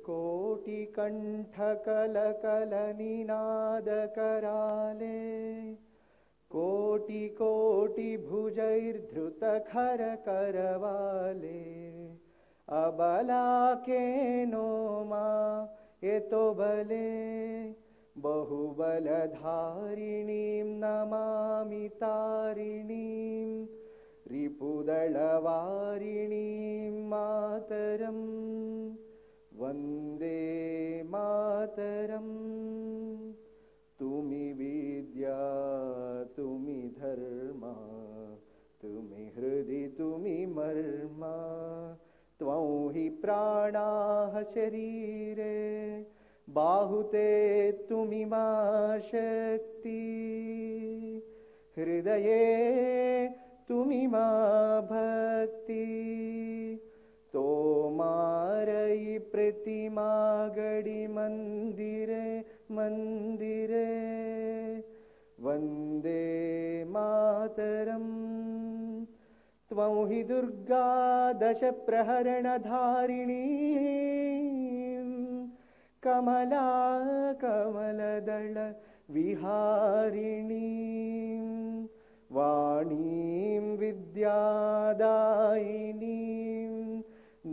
कोटि कंठ कल कल निनाद कराले कोटि कोटि भुजैर्धृत खर करवाले अबला के नो मा ये तो बले बहुबलधारिणीं नमामि तारिणीं रिपुदलवारिणीं मातरं वन्दे मातरम् तुमि विद्या तुमि धर्मा तुमि हृदि तुमि मर्मा त्वं हि प्राणाः शरीरे बाहुते तुमि मा शक्ति हृदये तुमि मा भक्ति तोमारयि प्रतिमा गडि मंदिरे मंदिरे वन्दे मातरम् त्वं हि दुर्गा दश प्रहरणधारिणी कमला कमलदल विहारिणी वाणीं विद्यादायिनीं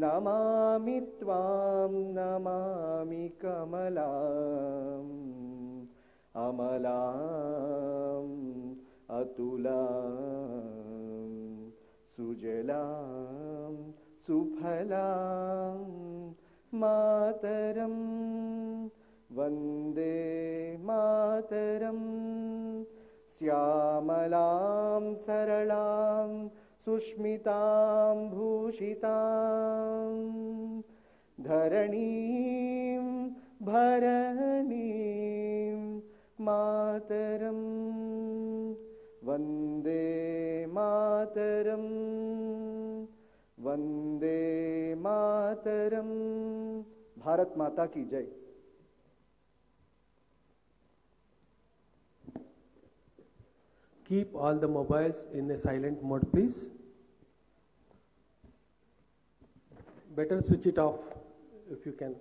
नमामि त्वां नमामि कमलाम् अमलाम् अतुलाम् सुजलाम् सुफलाम् मातरं वन्दे मातरं श्यामलां सरलां सुष्मितां भूषितां धरणीं भरणीं मातरं वन्दे मातरं वन्दे मातरम। भारत माता की जय। Keep all the mobiles in a silent mode, please. Better switch it off if you can.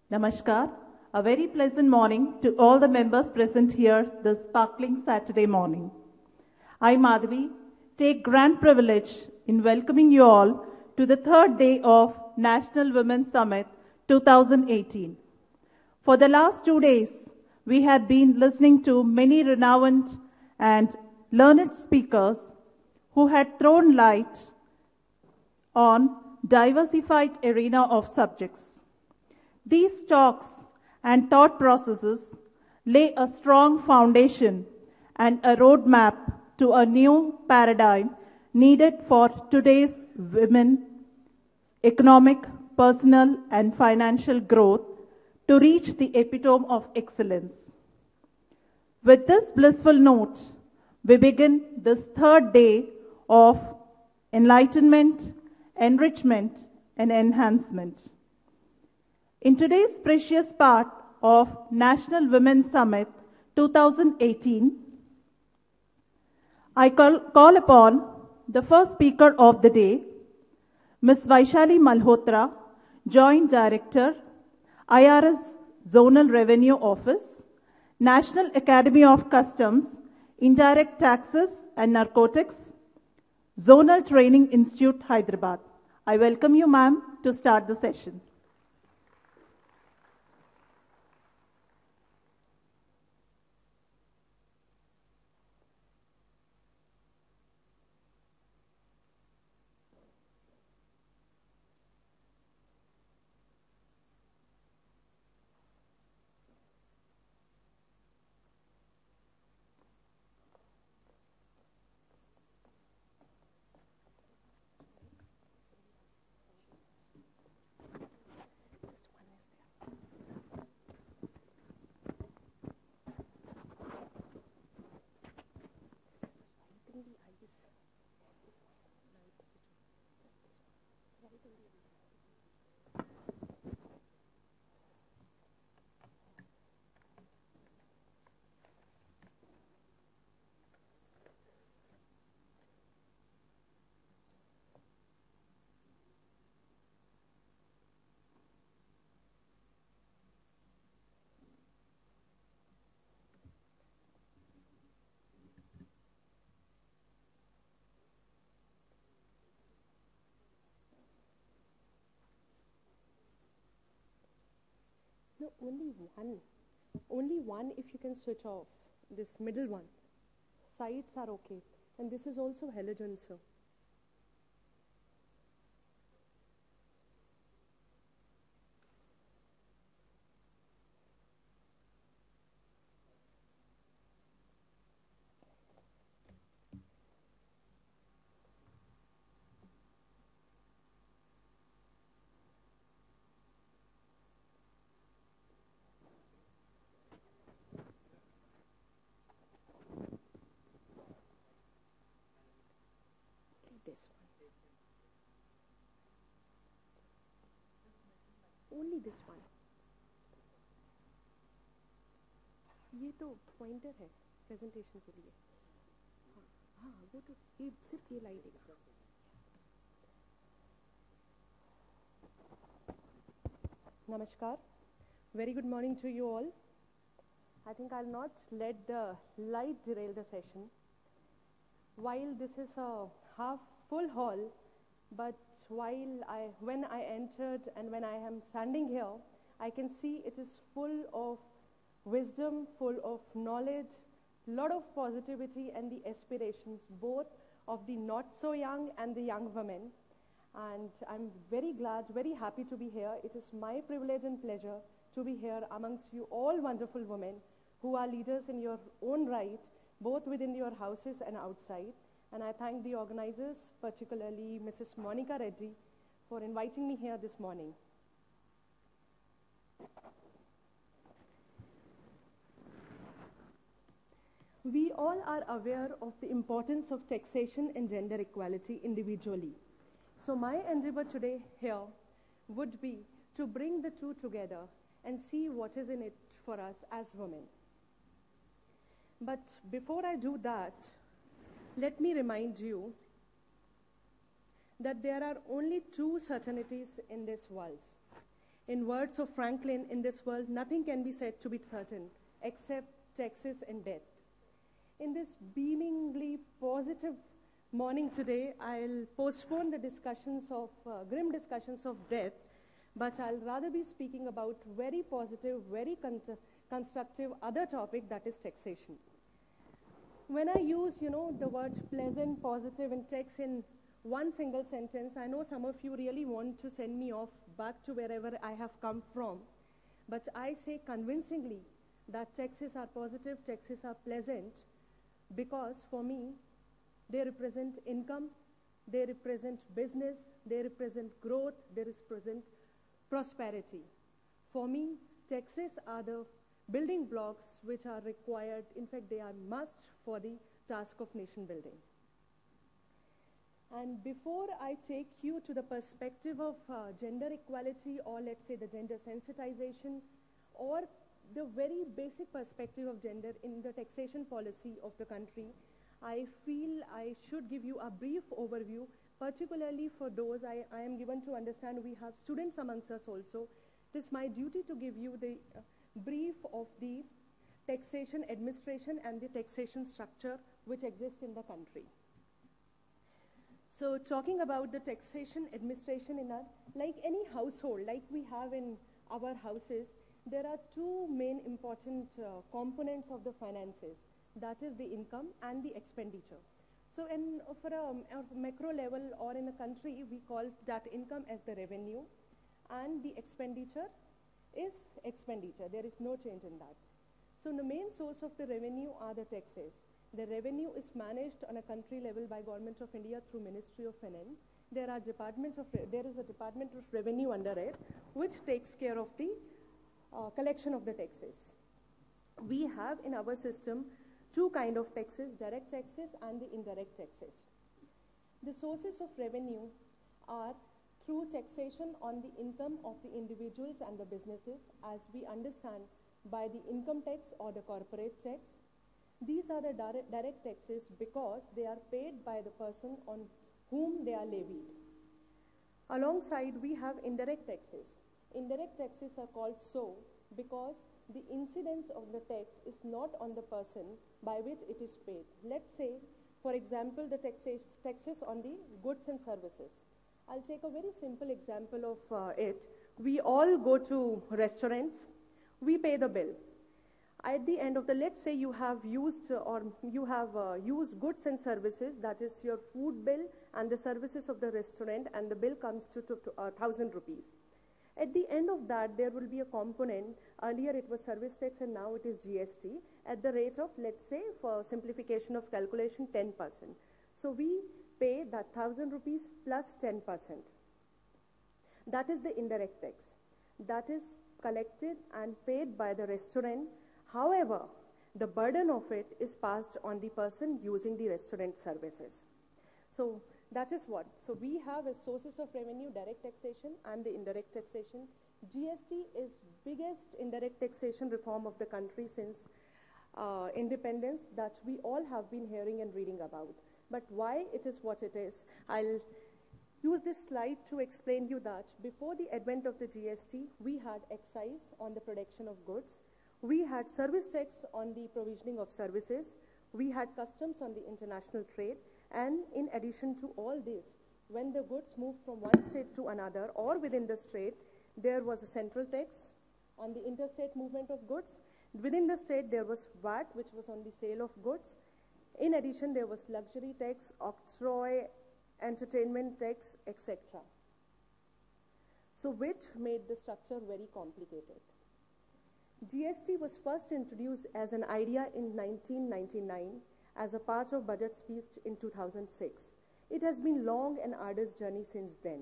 Namaskar. A very pleasant morning to all the members present here this sparkling Saturday morning. I, Madhavi, take grand privilege in welcoming you all to the third day of National Women's Summit 2018. For the last 2 days, we had been listening to many renowned and learned speakers who had thrown light on diversified arena of subjects. These talks and thought processes lay a strong foundation and a roadmap to a new paradigm needed for today's women, economic, personal, and financial growth to reach the epitome of excellence. With this blissful note, we begin this third day of enlightenment, enrichment, and enhancement. In today's precious part of National Women's Summit 2018, I call upon the first speaker of the day, Ms. Vaishali Malhotra, Joint Director, IRS Zonal Revenue Office, National Academy of Customs, Indirect Taxes and Narcotics, Zonal Training Institute, Hyderabad. I welcome you, ma'am, to start the session. No, only one. Only one if you can switch off. This middle one. Sides are okay. And this is also halogen, sir. This one. Only this one. ये तो pointer है presentation के लिए. हाँ वो तो ये सिर्फ ये लाई देगा. Namaskar. Very good morning to you all. I think I'll not let the light derail the session. While this is a half full hall, but when I entered and when I am standing here, I can see it is full of wisdom, full of knowledge, lot of positivity and the aspirations both of the not so young and the young women. And I'm very glad, very happy to be here. It is my privilege and pleasure to be here amongst you all wonderful women who are leaders in your own right, both within your houses and outside. And I thank the organizers, particularly Mrs. Monica Reddy, for inviting me here this morning. We all are aware of the importance of taxation and gender equality individually. So my endeavor today here would be to bring the two together and see what is in it for us as women. But before I do that, let me remind you that there are only two certainties in this world. In words of Franklin, in this world, nothing can be said to be certain except taxes and death. In this beamingly positive morning today, I'll postpone the discussions of, grim discussions of death, but I'll rather be speaking about very positive, very constructive other topic, that is taxation. When I use, the words pleasant, positive, and tax in one single sentence, I know some of you really want to send me off back to wherever I have come from, but I say convincingly that taxes are positive, taxes are pleasant, because for me, they represent income, they represent business, they represent growth, they represent prosperity. For me, taxes are the building blocks which are required, in fact, they are must for the task of nation building. And before I take you to the perspective of gender equality, or let's say the gender sensitization, or the very basic perspective of gender in the taxation policy of the country, I feel I should give you a brief overview, particularly for those I am given to understand we have students amongst us also. It is my duty to give you the brief of the taxation administration and the taxation structure which exists in the country. So talking about the taxation administration in like any household, like we have in our houses, there are two main important components of the finances. That is the income and the expenditure. So for a macro level or in a country, we call that income as the revenue, and the expenditure is expenditure. There is no change in that. So the main source of the revenue are the taxes. The revenue is managed on a country level by Government of India through Ministry of Finance. There is a Department of Revenue under it, which takes care of the collection of the taxes. We have in our system two kinds of taxes, direct taxes and the indirect taxes. The sources of revenue are through taxation on the income of the individuals and the businesses, as we understand by the income tax or the corporate tax. These are the direct taxes because they are paid by the person on whom they are levied. Alongside, we have indirect taxes. Indirect taxes are called so because the incidence of the tax is not on the person by which it is paid. Let's say, for example, the taxes on the goods and services. I'll take a very simple example of it. We all go to restaurants. We pay the bill. At the end of the, let's say you have used used goods and services, that is your food bill and the services of the restaurant, and the bill comes to 1,000 rupees. At the end of that, there will be a component. Earlier it was service tax and now it is GST at the rate of, let's say, for simplification of calculation, 10%. So we pay that 1,000 rupees plus 10%. That is the indirect tax. That is collected and paid by the restaurant. However, the burden of it is passed on the person using the restaurant services. So that is what. So we have as sources of revenue direct taxation and the indirect taxation. GST is biggest indirect taxation reform of the country since independence that we all have been hearing and reading about. But why it is what it is, I'll use this slide to explain you that before the advent of the GST, we had excise on the production of goods. We had service tax on the provisioning of services. We had customs on the international trade. And in addition to all this, when the goods moved from one state to another or within the state, there was a central tax on the interstate movement of goods. Within the state, there was VAT, which was on the sale of goods. In addition, there was luxury tax, octroi, entertainment tax, etc. So which made the structure very complicated. GST was first introduced as an idea in 1999 as a part of budget speech in 2006. It has been long and arduous journey since then.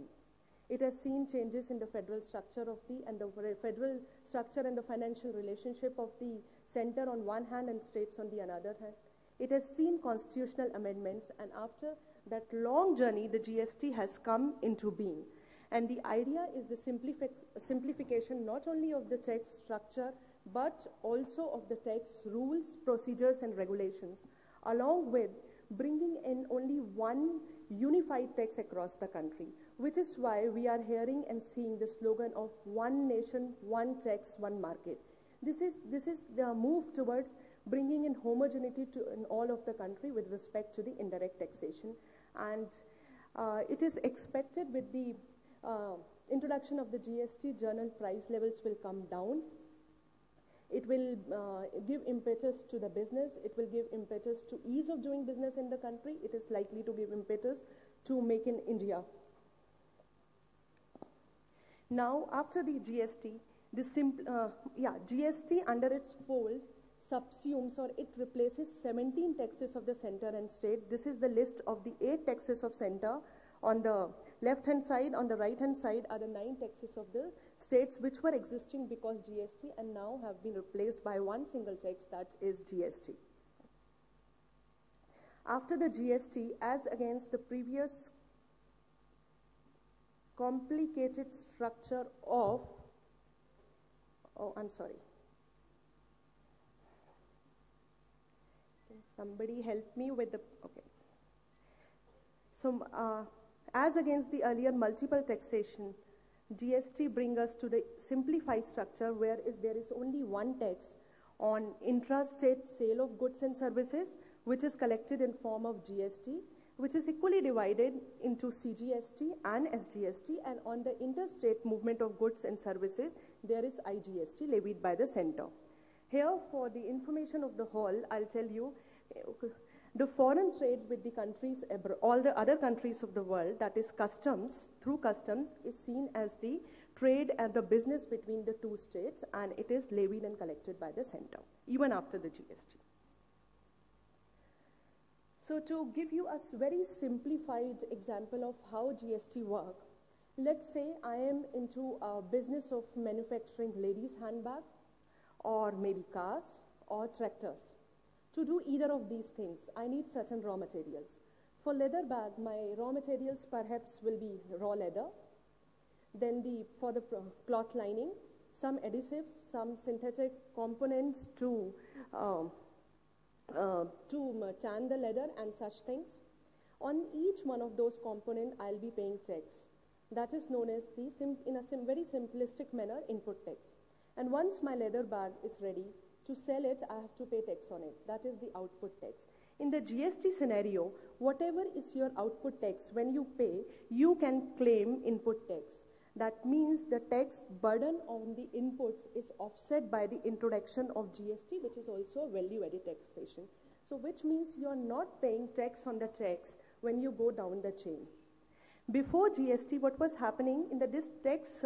It has seen changes in the federal structure of the financial relationship of the center on one hand and states on the other hand. It has seen constitutional amendments, and after that long journey, the GST has come into being. And the idea is the simplification not only of the tax structure, but also of the tax rules, procedures, and regulations, along with bringing in only one unified tax across the country, which is why we are hearing and seeing the slogan of one nation, one tax, one market. This is the move towards bringing in homogeneity in all of the country with respect to the indirect taxation. And it is expected with the introduction of the GST, journal price levels will come down. It will give impetus to the business. It will give impetus to ease of doing business in the country. It is likely to give impetus to Make in India. Now, after the GST, GST under its fold subsumes or it replaces 17 taxes of the center and state. This is the list of the 8 taxes of center. On the left-hand side, on the right-hand side are the 9 taxes of the states which were existing because GST and now have been replaced by one single tax, that is GST. After the GST, as against the previous complicated structure of, Can somebody help me with the, okay. So, as against the earlier multiple taxation, GST brings us to the simplified structure where there is only one tax on intrastate sale of goods and services, which is collected in form of GST, which is equally divided into CGST and SGST, and on the interstate movement of goods and services, there is IGST levied by the center. Here, for the information of the whole, I'll tell you, the foreign trade with the countries, all the other countries of the world, that is customs, through customs, is seen as the trade and the business between the two states, and it is levied and collected by the center, even after the GST. So to give you a very simplified example of how GST works, let's say I am into a business of manufacturing ladies' handbag, or maybe cars, or tractors. To do either of these things, I need certain raw materials. For leather bag, my raw materials perhaps will be raw leather. Then for the cloth lining, some adhesives, some synthetic components to tan the leather and such things. On each one of those components, I'll be paying tax. That is known as in a very simplistic manner, input tax. And once my leather bag is ready, to sell it, I have to pay tax on it. That is the output tax. In the GST scenario, whatever is your output tax, when you pay, you can claim input tax. That means the tax burden on the inputs is offset by the introduction of GST, which is also a value-added taxation. So which means you are not paying tax on the tax when you go down the chain. Before GST, what was happening in this tax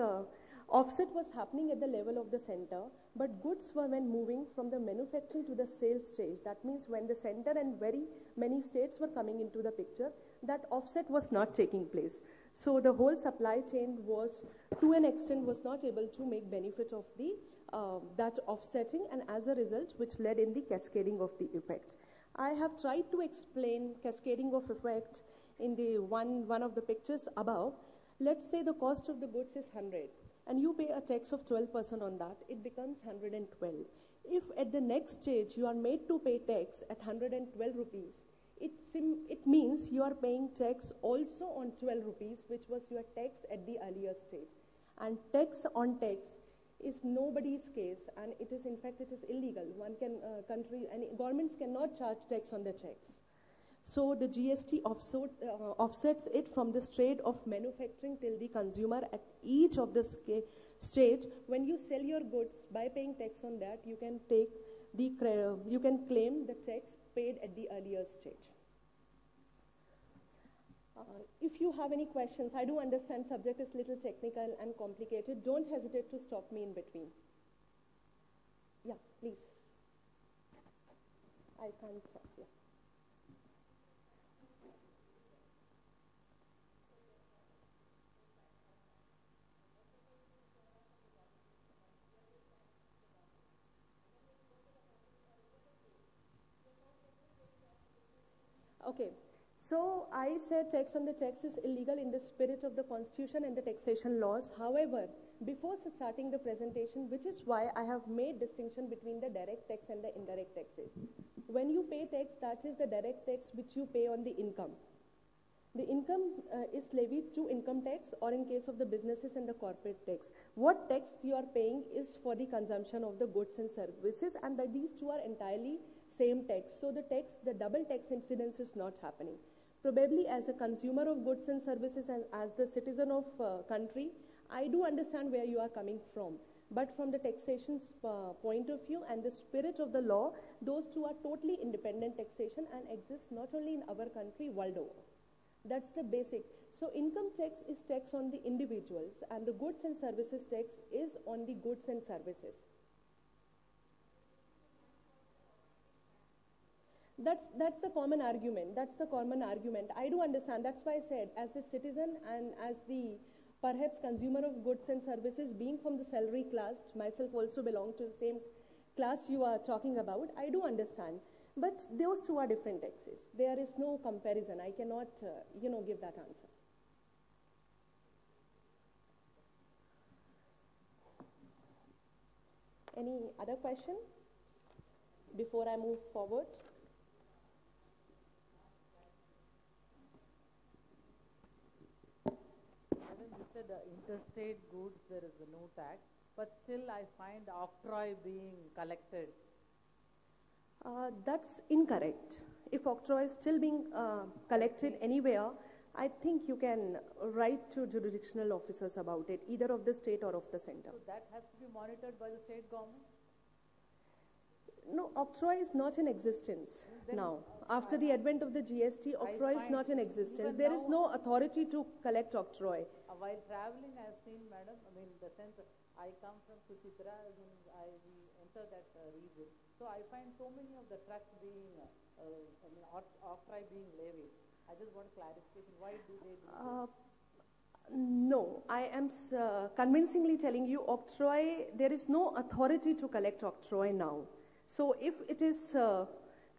offset was happening at the level of the center, but goods were when moving from the manufacturing to the sales stage. That means when the center and very many states were coming into the picture, that offset was not taking place. So the whole supply chain was, to an extent, was not able to make benefit of the that offsetting, and as a result, which led in the cascading of the effect. I have tried to explain cascading of effect in the one of the pictures above. Let's say the cost of the goods is 100, and you pay a tax of 12% on that, it becomes 112. If at the next stage you are made to pay tax at 112 rupees, it means you are paying tax also on 12 rupees, which was your tax at the earlier stage. And tax on tax is nobody's case, and it is, in fact, it is illegal. One can, governments cannot charge tax on the checks. So the GST offsets it from the trade of manufacturing till the consumer at each of the stage. When you sell your goods, by paying tax on that, you can take you can claim the tax paid at the earlier stage. If you have any questions, I do understand subject is little technical and complicated. Don't hesitate to stop me in between. Yeah, please. I can't talk, yeah. Okay, so I said tax on the tax is illegal in the spirit of the Constitution and the taxation laws. However, before starting the presentation, which is why I have made distinction between the direct tax and the indirect taxes. When you pay tax, that is the direct tax which you pay on the income. The income is levied to income tax, or in case of the businesses and the corporate tax. What tax you are paying is for the consumption of the goods and services, and these two are entirely same tax. So the double tax incidence is not happening. Probably as a consumer of goods and services and as the citizen of country, I do understand where you are coming from. But from the taxation's point of view and the spirit of the law, those two are totally independent taxation and exist not only in our country, world over. That's the basic. So income tax is tax on the individuals, and the goods and services tax is on the goods and services. That's the common argument. That's the common argument. I do understand. That's why I said, as the citizen and as the perhaps consumer of goods and services, being from the salary class, myself also belong to the same class you are talking about, I do understand. But those two are different taxes. There is no comparison. I cannot, give that answer. Any other question before I move forward? Interstate goods, there is no tax, but still I find octroi being collected. That's incorrect. If octroi is still being collected anywhere, I think you can write to jurisdictional officers about it, either of the state or of the center. So that has to be monitored by the state government? No, octroi is not in existence now. After the advent of the GST, octroi is not in existence. There is no authority to collect octroi. While traveling, I have seen, madam, the sense I come from Suchitra, we enter that region. So I find so many of the trucks being, octroi being levied. I just want clarification. Why do they do this? No, I am convincingly telling you, octroi, there is no authority to collect octroi now. So if it is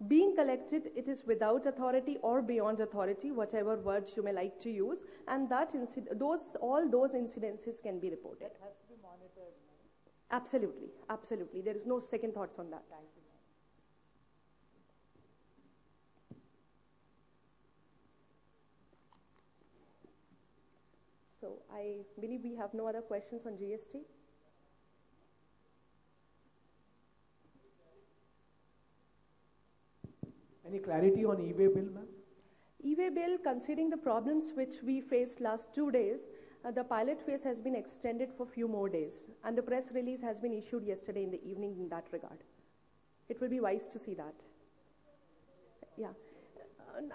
being collected, it is without authority or beyond authority, whatever words you may like to use, and that all those incidences can be reported. That has to be monitored. Absolutely, absolutely. There is no second thoughts on that. Thank you. So I believe we have no other questions on GST. Any clarity on e-way bill, ma'am? E-way bill, considering the problems which we faced last 2 days, the pilot phase has been extended for few more days, and the press release has been issued yesterday in the evening in that regard. It will be wise to see that. Yeah.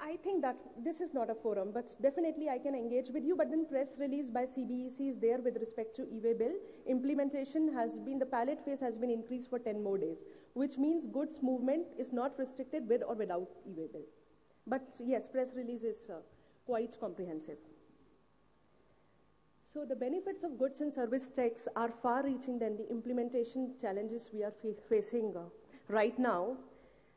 I think that this is not a forum, but definitely I can engage with you. But then press release by CBEC is there with respect to e-way bill. Implementation has been, the pilot phase has been increased for 10 more days, which means goods movement is not restricted with or without e-way bill. But yes, press release is quite comprehensive. So the benefits of goods and service tax are far-reaching than the implementation challenges we are facing right now.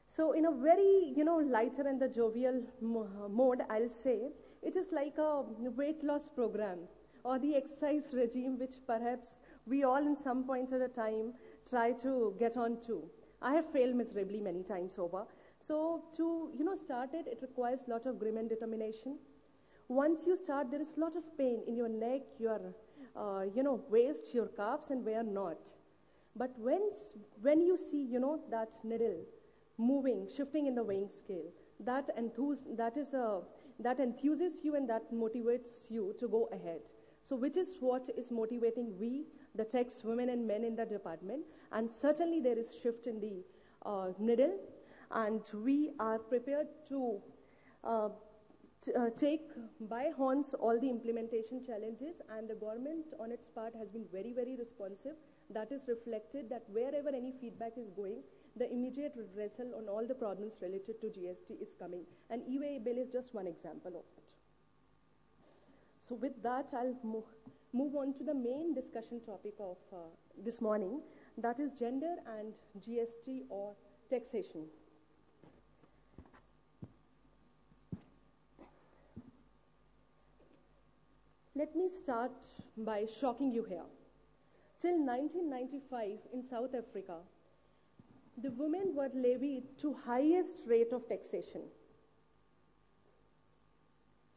So in a very, lighter and the jovial mode, I'll say, it is like a weight loss program or the exercise regime which perhaps we all in some point at a time try to get on to. I have failed miserably many times over. So to, start it, it requires a lot of grim and determination. Once you start, there is a lot of pain in your neck, your, waist, your calves, and where not. But when you see, that needle moving, shifting in the weighing scale, that enthuses you and that motivates you to go ahead. So which is what is motivating we, the tax women and men in the department, and certainly there is shift in the needle, and we are prepared to take by horns all the implementation challenges, and the government on its part has been very, very responsive. That is reflected that wherever any feedback is going, the immediate redressal on all the problems related to GST is coming. And e-way bill is just one example of it. So with that, I'll move on to the main discussion topic of this morning, that is gender and GST or taxation. Let me start by shocking you here. Till 1995 in South Africa, the women were levied to highest rate of taxation.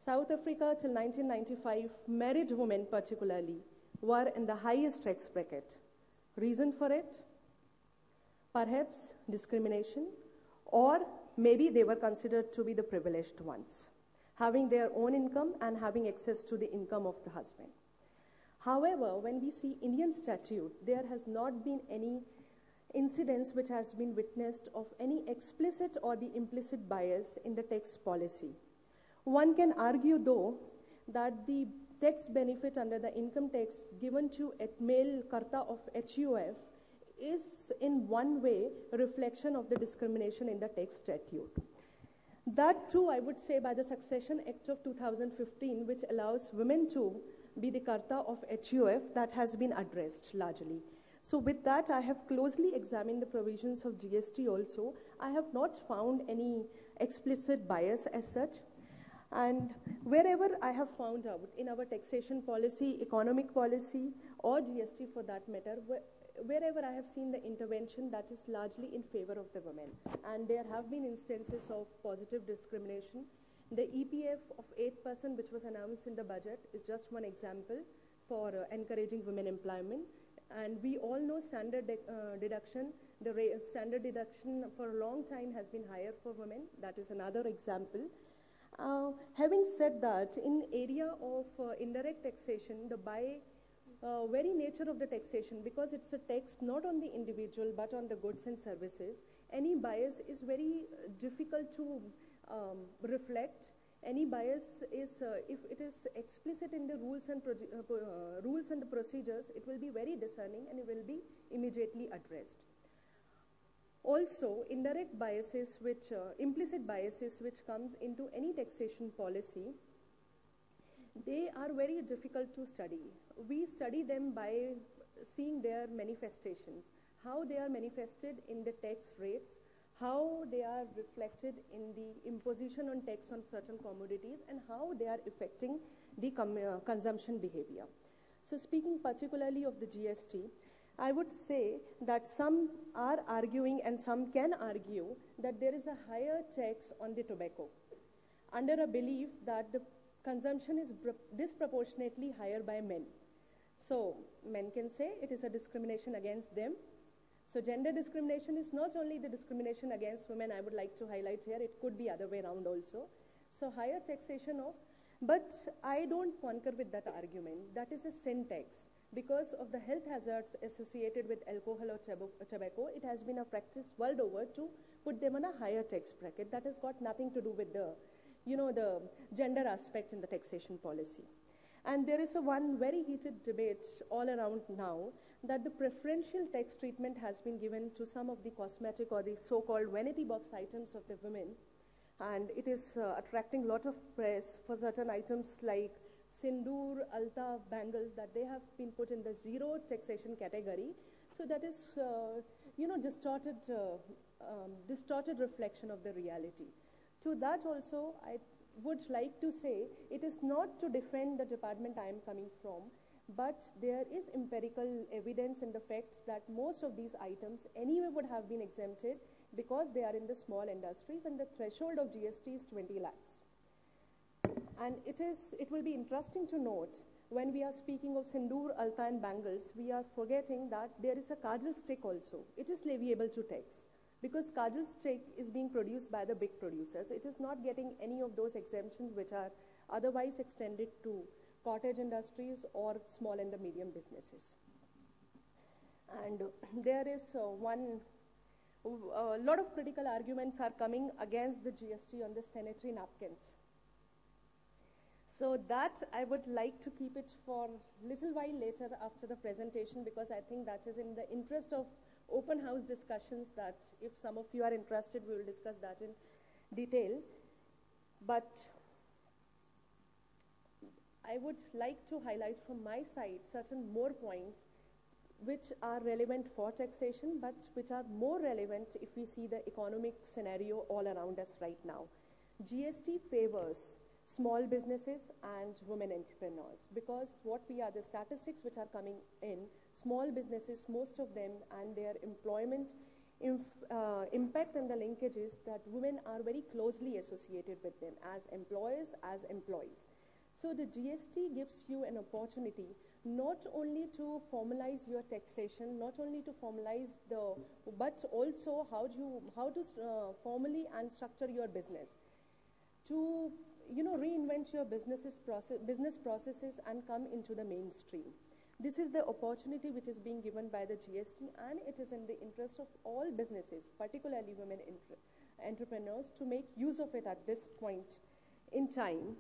South Africa till 1995, married women particularly, were in the highest tax bracket. Reason for it? Perhaps discrimination, or maybe they were considered to be the privileged ones, having their own income and having access to the income of the husband. However, when we see Indian statute, there has not been any incidents which has been witnessed of any explicit or the implicit bias in the tax policy. One can argue, though, that the tax benefit under the income tax given to a male karta of HUF is in one way a reflection of the discrimination in the tax statute. That too, I would say, by the Succession Act of 2015, which allows women to be the karta of HUF, that has been addressed largely. So with that, I have closely examined the provisions of GST also. I have not found any explicit bias as such. And wherever I have found out in our taxation policy, economic policy, or GST for that matter, wherever I have seen the intervention, that is largely in favor of the women. And there have been instances of positive discrimination. The EPF of 8%, which was announced in the budget, is just one example for encouraging women employment. And we all know standard deduction, standard deduction for a long time has been higher for women. That is another example. Having said that, in area of indirect taxation, the very nature of the taxation, because it's a tax not on the individual but on the goods and services, any bias is very difficult to reflect. Any bias is, if it is explicit in the rules and the procedures, it will be very discerning and it will be immediately addressed. Also, indirect biases, implicit biases which comes into any taxation policy, they are very difficult to study. We study them by seeing their manifestations, how they are manifested in the tax rates, how they are reflected in the imposition on tax on certain commodities, and how they are affecting the consumption behavior. So speaking particularly of the GST, I would say that some are arguing and some can argue that there is a higher tax on the tobacco under a belief that the consumption is disproportionately higher by men. So men can say it is a discrimination against them. So gender discrimination is not only the discrimination against women, I would like to highlight here, it could be other way around also. So higher taxation of But I don't concur with that argument. That is a sin tax. Because of the health hazards associated with alcohol or tobacco, it has been a practice world over to put them on a higher tax bracket. That has got nothing to do with the, the gender aspect in the taxation policy. And there is one very heated debate all around now that the preferential tax treatment has been given to some of the cosmetic or the so-called vanity box items of the women. And it is attracting a lot of press for certain items like sindoor, alta, bangles that they have been put in the zero taxation category. So that is, distorted reflection of the reality. To that also, I would like to say it is not to defend the department I am coming from, but there is empirical evidence in the facts that most of these items anyway would have been exempted because they are in the small industries and the threshold of GST is 20 lakhs. And it will be interesting to note when we are speaking of sindoor, alta and bangles, we are forgetting that there is a kajal stick also. It is leviable to tax. Because kajal stick is being produced by the big producers, it is not getting any of those exemptions which are otherwise extended to cottage industries or small and the medium businesses. And there is a lot of critical arguments are coming against the GST on the sanitary napkins. So that I would like to keep it for a little while later after the presentation, because I think that is in the interest of open house discussions that if some of you are interested, we will discuss that in detail. But I would like to highlight from my side certain more points which are relevant for taxation, but which are more relevant if we see the economic scenario all around us right now. GST favors small businesses and women entrepreneurs, because what we are, the statistics which are coming in, small businesses, most of them, and their employment impact and the linkages that women are very closely associated with them as employers, as employees. So the GST gives you an opportunity not only to formalize your taxation, not only to formalize but also how to formally and structure your business, to reinvent your business processes and come into the mainstream. This is the opportunity which is being given by the GST, and it is in the interest of all businesses, particularly women entrepreneurs, to make use of it at this point in time.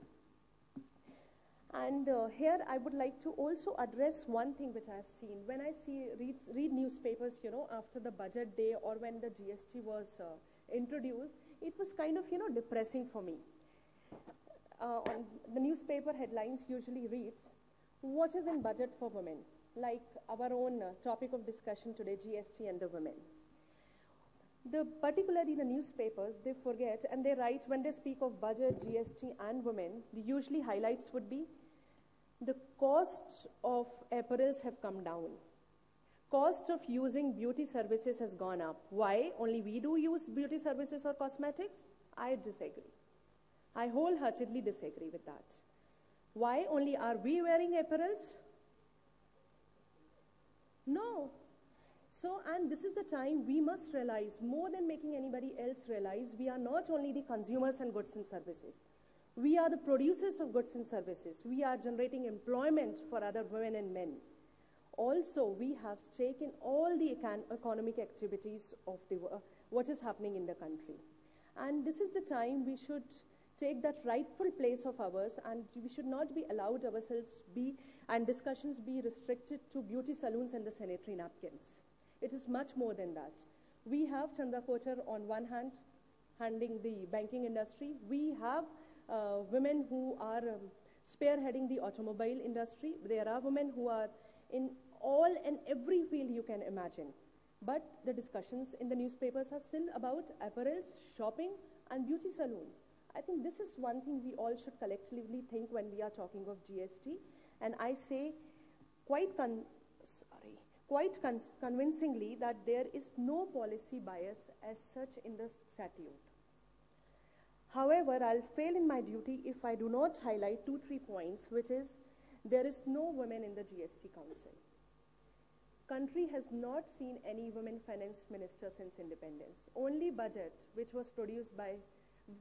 And here I would like to also address one thing which I have seen. When I read newspapers, after the budget day or when the GST was introduced, it was kind of, depressing for me. On the newspaper headlines usually reads, what is in budget for women? Like our own topic of discussion today, GST and the women. Particularly the newspapers, they forget and they write, when they speak of budget, GST and women, the usually highlights would be the cost of apparels have come down. Cost of using beauty services has gone up. Why? Only we do use beauty services or cosmetics? I disagree. I wholeheartedly disagree with that. Why only are we wearing apparels? No. So, and this is the time we must realize, more than making anybody else realize, we are not only the consumers and goods and services. We are the producers of goods and services. We are generating employment for other women and men. Also, we have stake in all the economic activities of what is happening in the country. And this is the time we should take that rightful place of ours, and we should not be allowed ourselves and discussions be restricted to beauty salons and the sanitary napkins. It is much more than that. We have Chandra Kochar on one hand handling the banking industry. We have women who are spearheading the automobile industry. There are women who are in all and every field you can imagine. But the discussions in the newspapers are still about apparels, shopping and beauty salon. I think this is one thing we all should collectively think when we are talking of GST. And I say quite convincingly that there is no policy bias as such in the statute. However, I'll fail in my duty if I do not highlight 2-3 points, which is there is no women in the GST Council. Country has not seen any women finance minister since independence. Only budget, which was produced by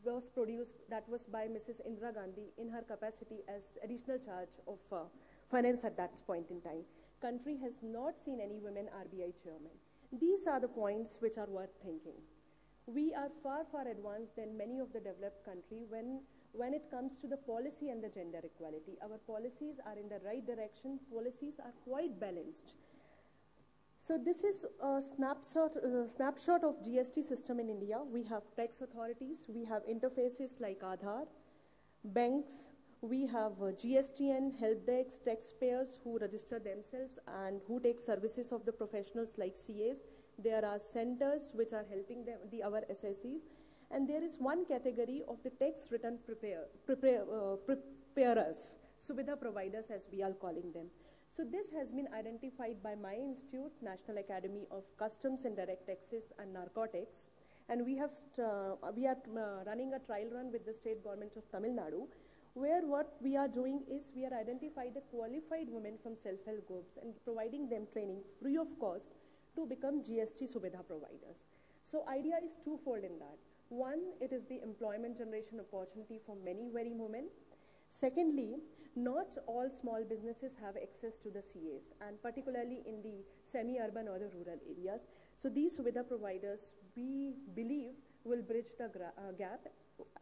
that was by Mrs. Indira Gandhi in her capacity as additional charge of finance at that point in time. Country has not seen any women RBI chairman. These are the points which are worth thinking. We are far, far advanced than many of the developed countries when it comes to the policy and the gender equality. Our policies are in the right direction. Policies are quite balanced. So this is a snapshot of GST system in India. We have tax authorities, we have interfaces like Aadhaar, banks, we have GSTN, help desks, taxpayers who register themselves and who take services of the professionals like CAs. There are centers which are helping them, our SSCs. And there is one category of the tax return preparers, Suvidha providers as we are calling them. So this has been identified by my institute, National Academy of Customs and Direct Taxes and Narcotics. And we are running a trial run with the state government of Tamil Nadu, where what we are doing is we are identifying the qualified women from self-help groups and providing them training free of cost to become GST Suvidha providers. So idea is twofold in that. One, it is the employment generation opportunity for many women. Secondly, not all small businesses have access to the CAs, and particularly in the semi-urban or the rural areas. So these Suvidha providers, we believe, will bridge the gap.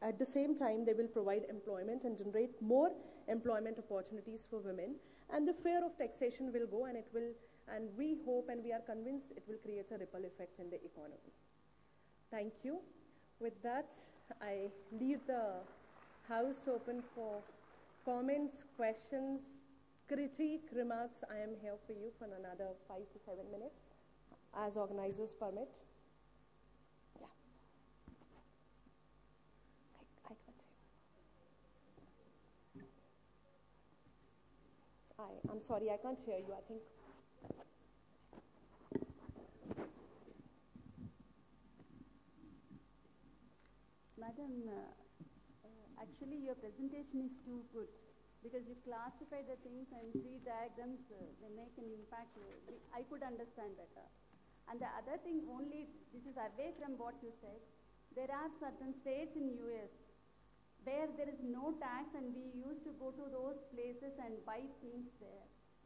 At the same time, they will provide employment and generate more employment opportunities for women. And the fear of taxation will go, and we hope and we are convinced it will create a ripple effect in the economy. Thank you. With that, I leave the house open for comments, questions, critique, remarks. I am here for you for another 5 to 7 minutes, as organizers permit. Yeah. I can't hear. I'm sorry, I can't hear you. I think. Madam, actually your presentation is too good because you classify the things and three diagrams, they make an impact. I could understand better. And the other thing only, this is away from what you said, there are certain states in US where there is no tax and we used to go to those places and buy things there.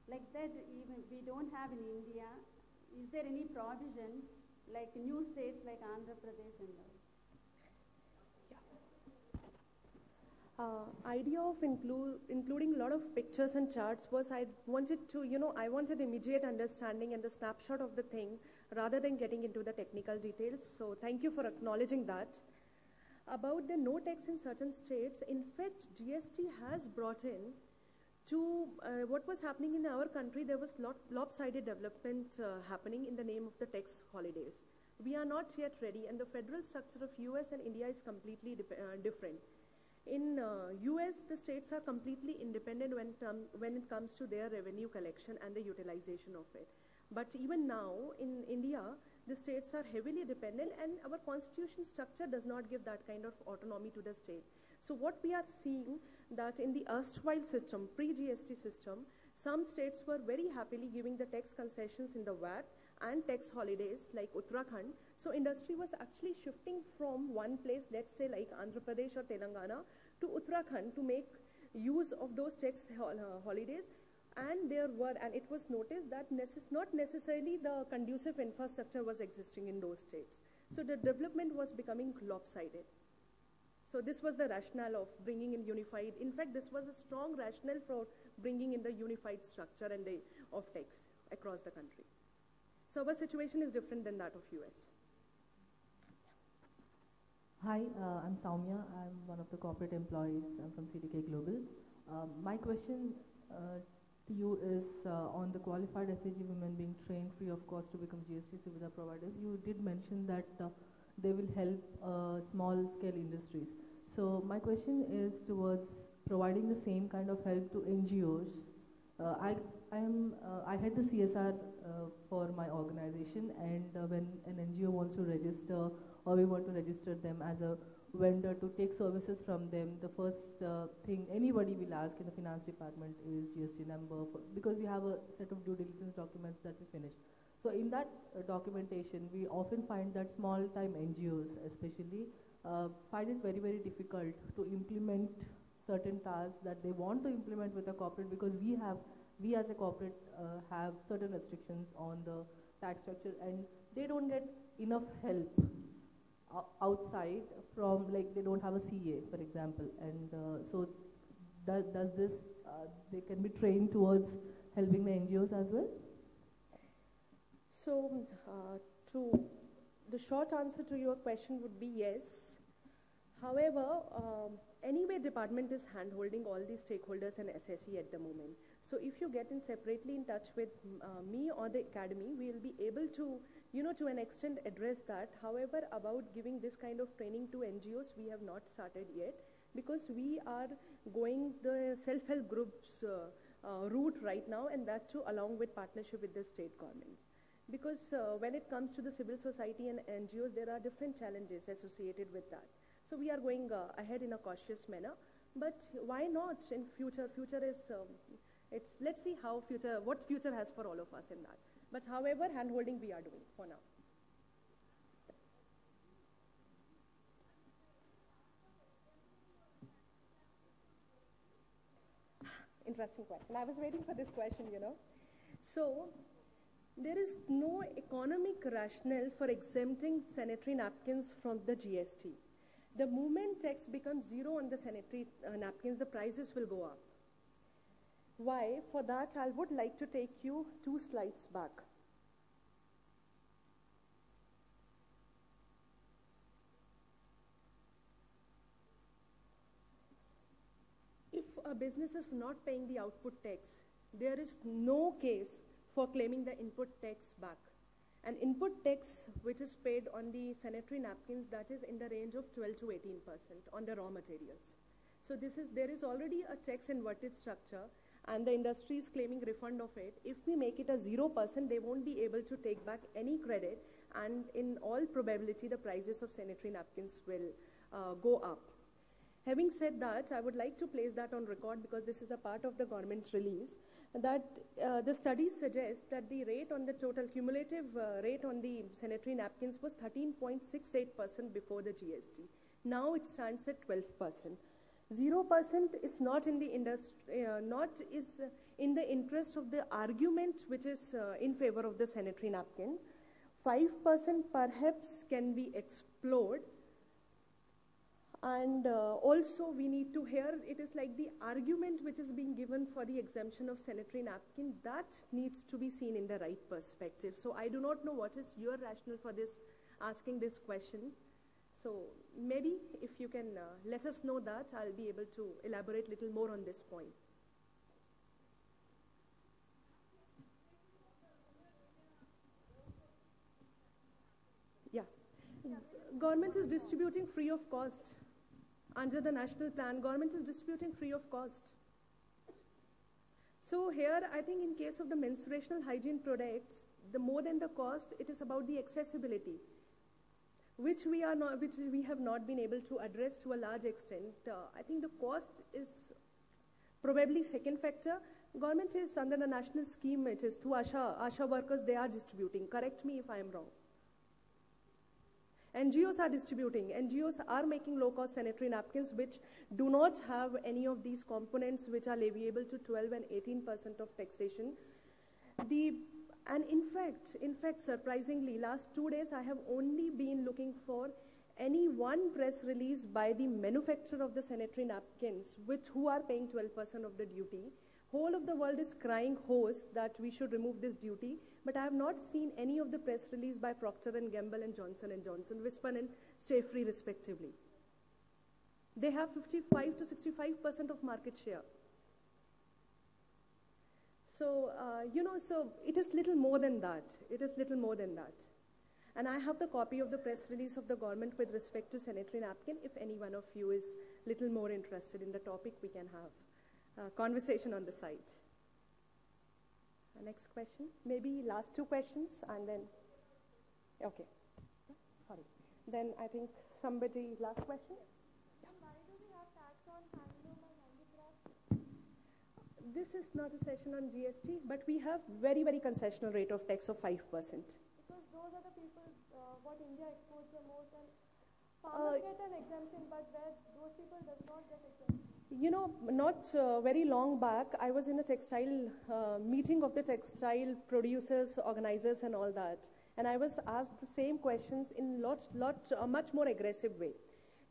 Like that even we don't have in India. Is there any provision like new states like Andhra Pradesh and all? Idea of including a lot of pictures and charts was I wanted immediate understanding and the snapshot of the thing rather than getting into the technical details. So thank you for acknowledging that. About the no tax in certain states, in fact, GST has brought in to what was happening in our country. There was lopsided development happening in the name of the tax holidays. We are not yet ready, and the federal structure of US and India is completely different. In US, the states are completely independent when it comes to their revenue collection and the utilization of it. But even now, in India, the states are heavily dependent, and our constitution structure does not give that kind of autonomy to the state. So what we are seeing that in the erstwhile system, pre-GST system, some states were very happily giving the tax concessions in the VAT and tax holidays like Uttarakhand. So industry was actually shifting from one place, let's say like Andhra Pradesh or Telangana, to Uttarakhand to make use of those tax holidays. And it was noticed that not necessarily the conducive infrastructure was existing in those states. So the development was becoming lopsided. So this was the rationale of bringing in unified. In fact, this was a strong rationale for bringing in the unified structure and of tax across the country. So our situation is different than that of US. Hi, I'm Saumya. I'm one of the corporate employees. I'm from CDK Global. My question to you is on the qualified SAG women being trained free of cost to become GST Suvidha providers. You did mention that they will help small-scale industries. So my question is towards providing the same kind of help to NGOs. I had the CSR for my organization, and when an NGO wants to register or we want to register them as a vendor to take services from them, the first thing anybody will ask in the finance department is GST number, because we have a set of due diligence documents that we finish. So in that documentation, we often find that small-time NGOs especially find it very, very difficult to implement certain tasks that they want to implement with a corporate, because we as a corporate have certain restrictions on the tax structure, and they don't get enough help outside from, like, they don't have a CA, for example, and so does this, they can be trained towards helping the NGOs as well? So, the short answer to your question would be yes. However, anyway, department is hand-holding all the stakeholders and SSE at the moment. So if you get in separately in touch with me or the academy, we will be able to, to an extent address that. However, about giving this kind of training to NGOs, we have not started yet, because we are going the self-help groups route right now, and that too along with partnership with the state governments. Because when it comes to the civil society and NGOs, there are different challenges associated with that. So we are going ahead in a cautious manner, but why not in future? Future is, let's see what future has for all of us in that. But however, hand-holding we are doing for now. Interesting question. I was waiting for this question, So, there is no economic rationale for exempting sanitary napkins from the GST. The moment tax becomes zero on the sanitary napkins, the prices will go up. Why? For that, I would like to take you 2 slides back. If a business is not paying the output tax, there is no case for claiming the input tax back. And input tax, which is paid on the sanitary napkins, that is in the range of 12 to 18% on the raw materials. So there is already a tax inverted structure, and the industry is claiming refund of it. If we make it a 0%, they won't be able to take back any credit, and in all probability, the prices of sanitary napkins will go up. Having said that, I would like to place that on record, because this is a part of the government's release, that the studies suggest that the rate on the total cumulative rate on the sanitary napkins was 13.68% before the GST. Now it stands at 12%. 0% is not in the industry, is in the interest of the argument which is in favor of the sanitary napkin. 5% perhaps can be explored. And also we need to hear, it is like the argument which is being given for the exemption of sanitary napkin, that needs to be seen in the right perspective. So I do not know what is your rationale for this, asking this question. So maybe if you can let us know that, I'll be able to elaborate a little more on this point. Yeah. Government is distributing free of cost. Under the national plan, government is distributing free of cost. So here, I think in case of the menstruational hygiene products, the more than the cost, it is about the accessibility, which we have not been able to address to a large extent. I think the cost is probably second factor. Government is under the national scheme, it is through ASHA workers, they are distributing. Correct me if I am wrong. NGOs are distributing. NGOs are making low-cost sanitary napkins which do not have any of these components which are leviable to 12 and 18% of taxation. And in fact, surprisingly, last 2 days I have only been looking for any one press release by the manufacturer of the sanitary napkins who are paying 12% of the duty. Whole of the world is crying hoarse that we should remove this duty, but I have not seen any of the press release by Procter & Gamble and Johnson & Johnson, Whisper and Stay Free respectively. They have 55 to 65% of market share. So, so it is little more than that. It is little more than that. And I have the copy of the press release of the government with respect to sanitary napkin. If any one of you is little more interested in the topic, we can have conversation on the site. Next question, maybe last 2 questions, and then, okay, sorry. Then I think somebody, last question? Yeah. Why do we have tax on handloom and handicraft? This is not a session on GST, but we have very, very concessional rate of tax of 5%. Because those are the people, what India exports the most, and Farmers get an exemption, but where those people does not get exemption. You know, not very long back, I was in a textile meeting of the textile producers, organizers, and all that. And I was asked the same questions in much more aggressive way.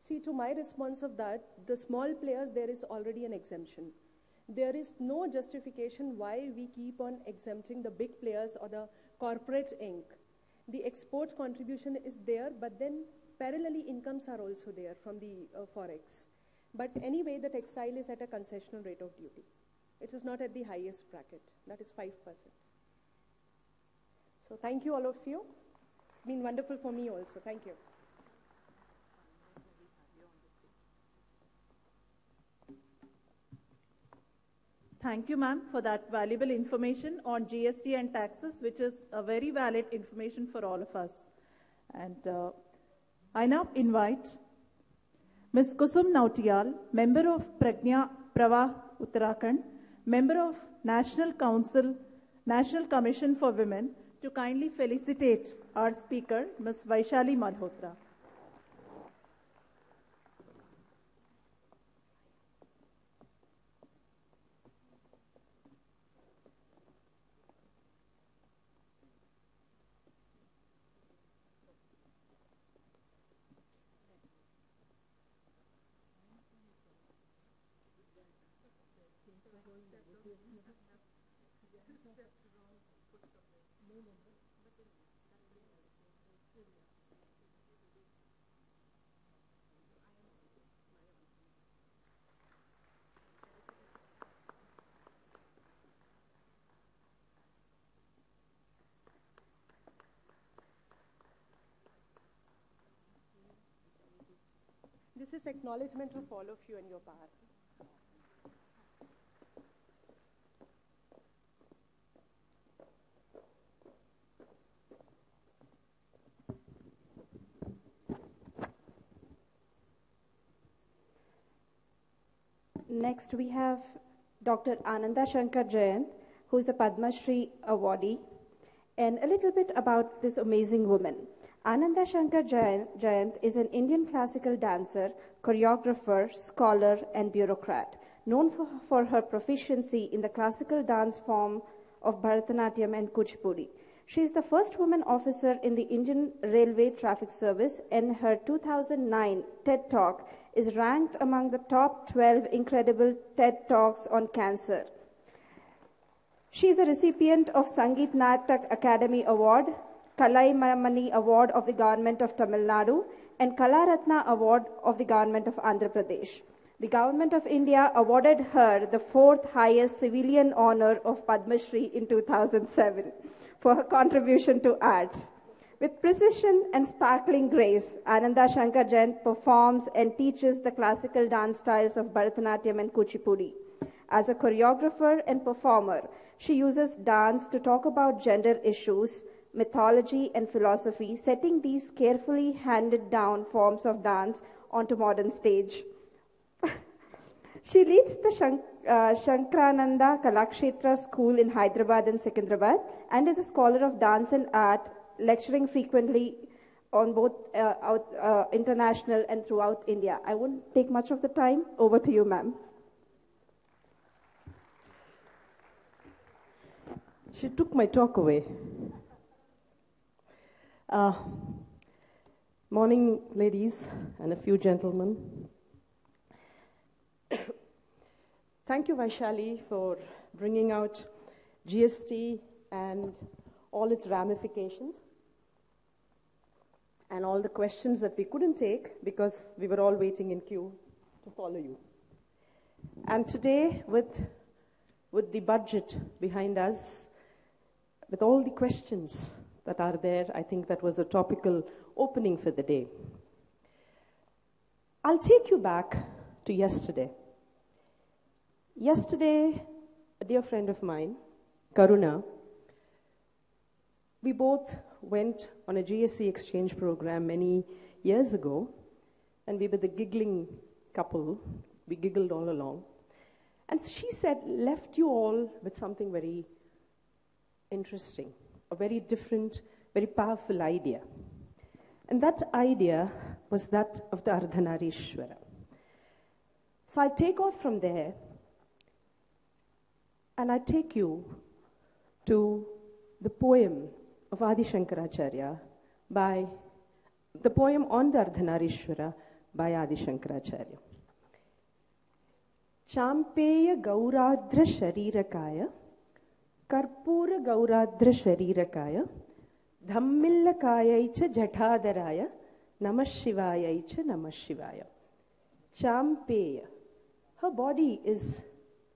See, to my response of that, the small players, there is already an exemption. There is no justification why we keep on exempting the big players or the corporate ink. The export contribution is there, but then parallelly incomes are also there from the forex. But anyway, the textile is at a concessional rate of duty. It is not at the highest bracket. That is 5%. So thank you all of you. It's been wonderful for me also. Thank you. Thank you, ma'am, for that valuable information on GST and taxes, which is a very valid information for all of us. And I now invite Ms. Kusum Nautiyal, member of Pragna Pravah Uttarakhand, member of National Commission for Women, to kindly felicitate our speaker, Ms. Vaishali Malhotra. This is acknowledgement of all of you and your power. Next, we have Dr. Ananda Shankar Jayant, who is a Padma Shri awardee, and a little bit about this amazing woman. Ananda Shankar Jayant is an Indian classical dancer, choreographer, scholar, and bureaucrat, known for her proficiency in the classical dance form of Bharatanatyam and Kuchipudi. She is the first woman officer in the Indian Railway Traffic Service, and her 2009 TED Talk is ranked among the top 12 incredible TED Talks on cancer. She is a recipient of Sangeet Natak Academy Award, Kalaimamani Award of the Government of Tamil Nadu, and Kalaratna Award of the Government of Andhra Pradesh. The Government of India awarded her the 4th highest civilian honor of Padma Shri in 2007 for her contribution to arts. With precision and sparkling grace, Ananda Shankar Jayant performs and teaches the classical dance styles of Bharatanatyam and Kuchipudi. As a choreographer and performer, she uses dance to talk about gender issues, mythology, and philosophy, setting these carefully handed down forms of dance onto modern stage. She leads the Shankrananda Kalakshetra School in Hyderabad and Secunderabad and is a scholar of dance and art, lecturing frequently on both international and throughout India. I won't take much of the time. Over to you, ma'am. She took my talk away. Morning, ladies and a few gentlemen. Thank you, Vaishali, for bringing out GST and all its ramifications and all the questions that we couldn't take because we were all waiting in queue to follow you. And today, with the budget behind us, with all the questions that are there, I think that was a topical opening for the day. I'll take you back to yesterday. Yesterday, a dear friend of mine, Karuna, we both went on a GSC exchange program many years ago, and we were the giggling couple. We giggled all along. And she said, left you all with something very interesting, a very different, very powerful idea. And that idea was that of the Ardhanarishwara. So I'll take off from there and I take you to the poem of Adi Shankaracharya by the poem on the Ardhanarishwara by Adi Shankaracharya. Champeya Gauradra Sharirakaya, Karpura Gauradra Sharirakaya, Dhammillakayaicha Jathadaraya, Namah Shivayaicha Namah Shivaya. Champeya. Her body is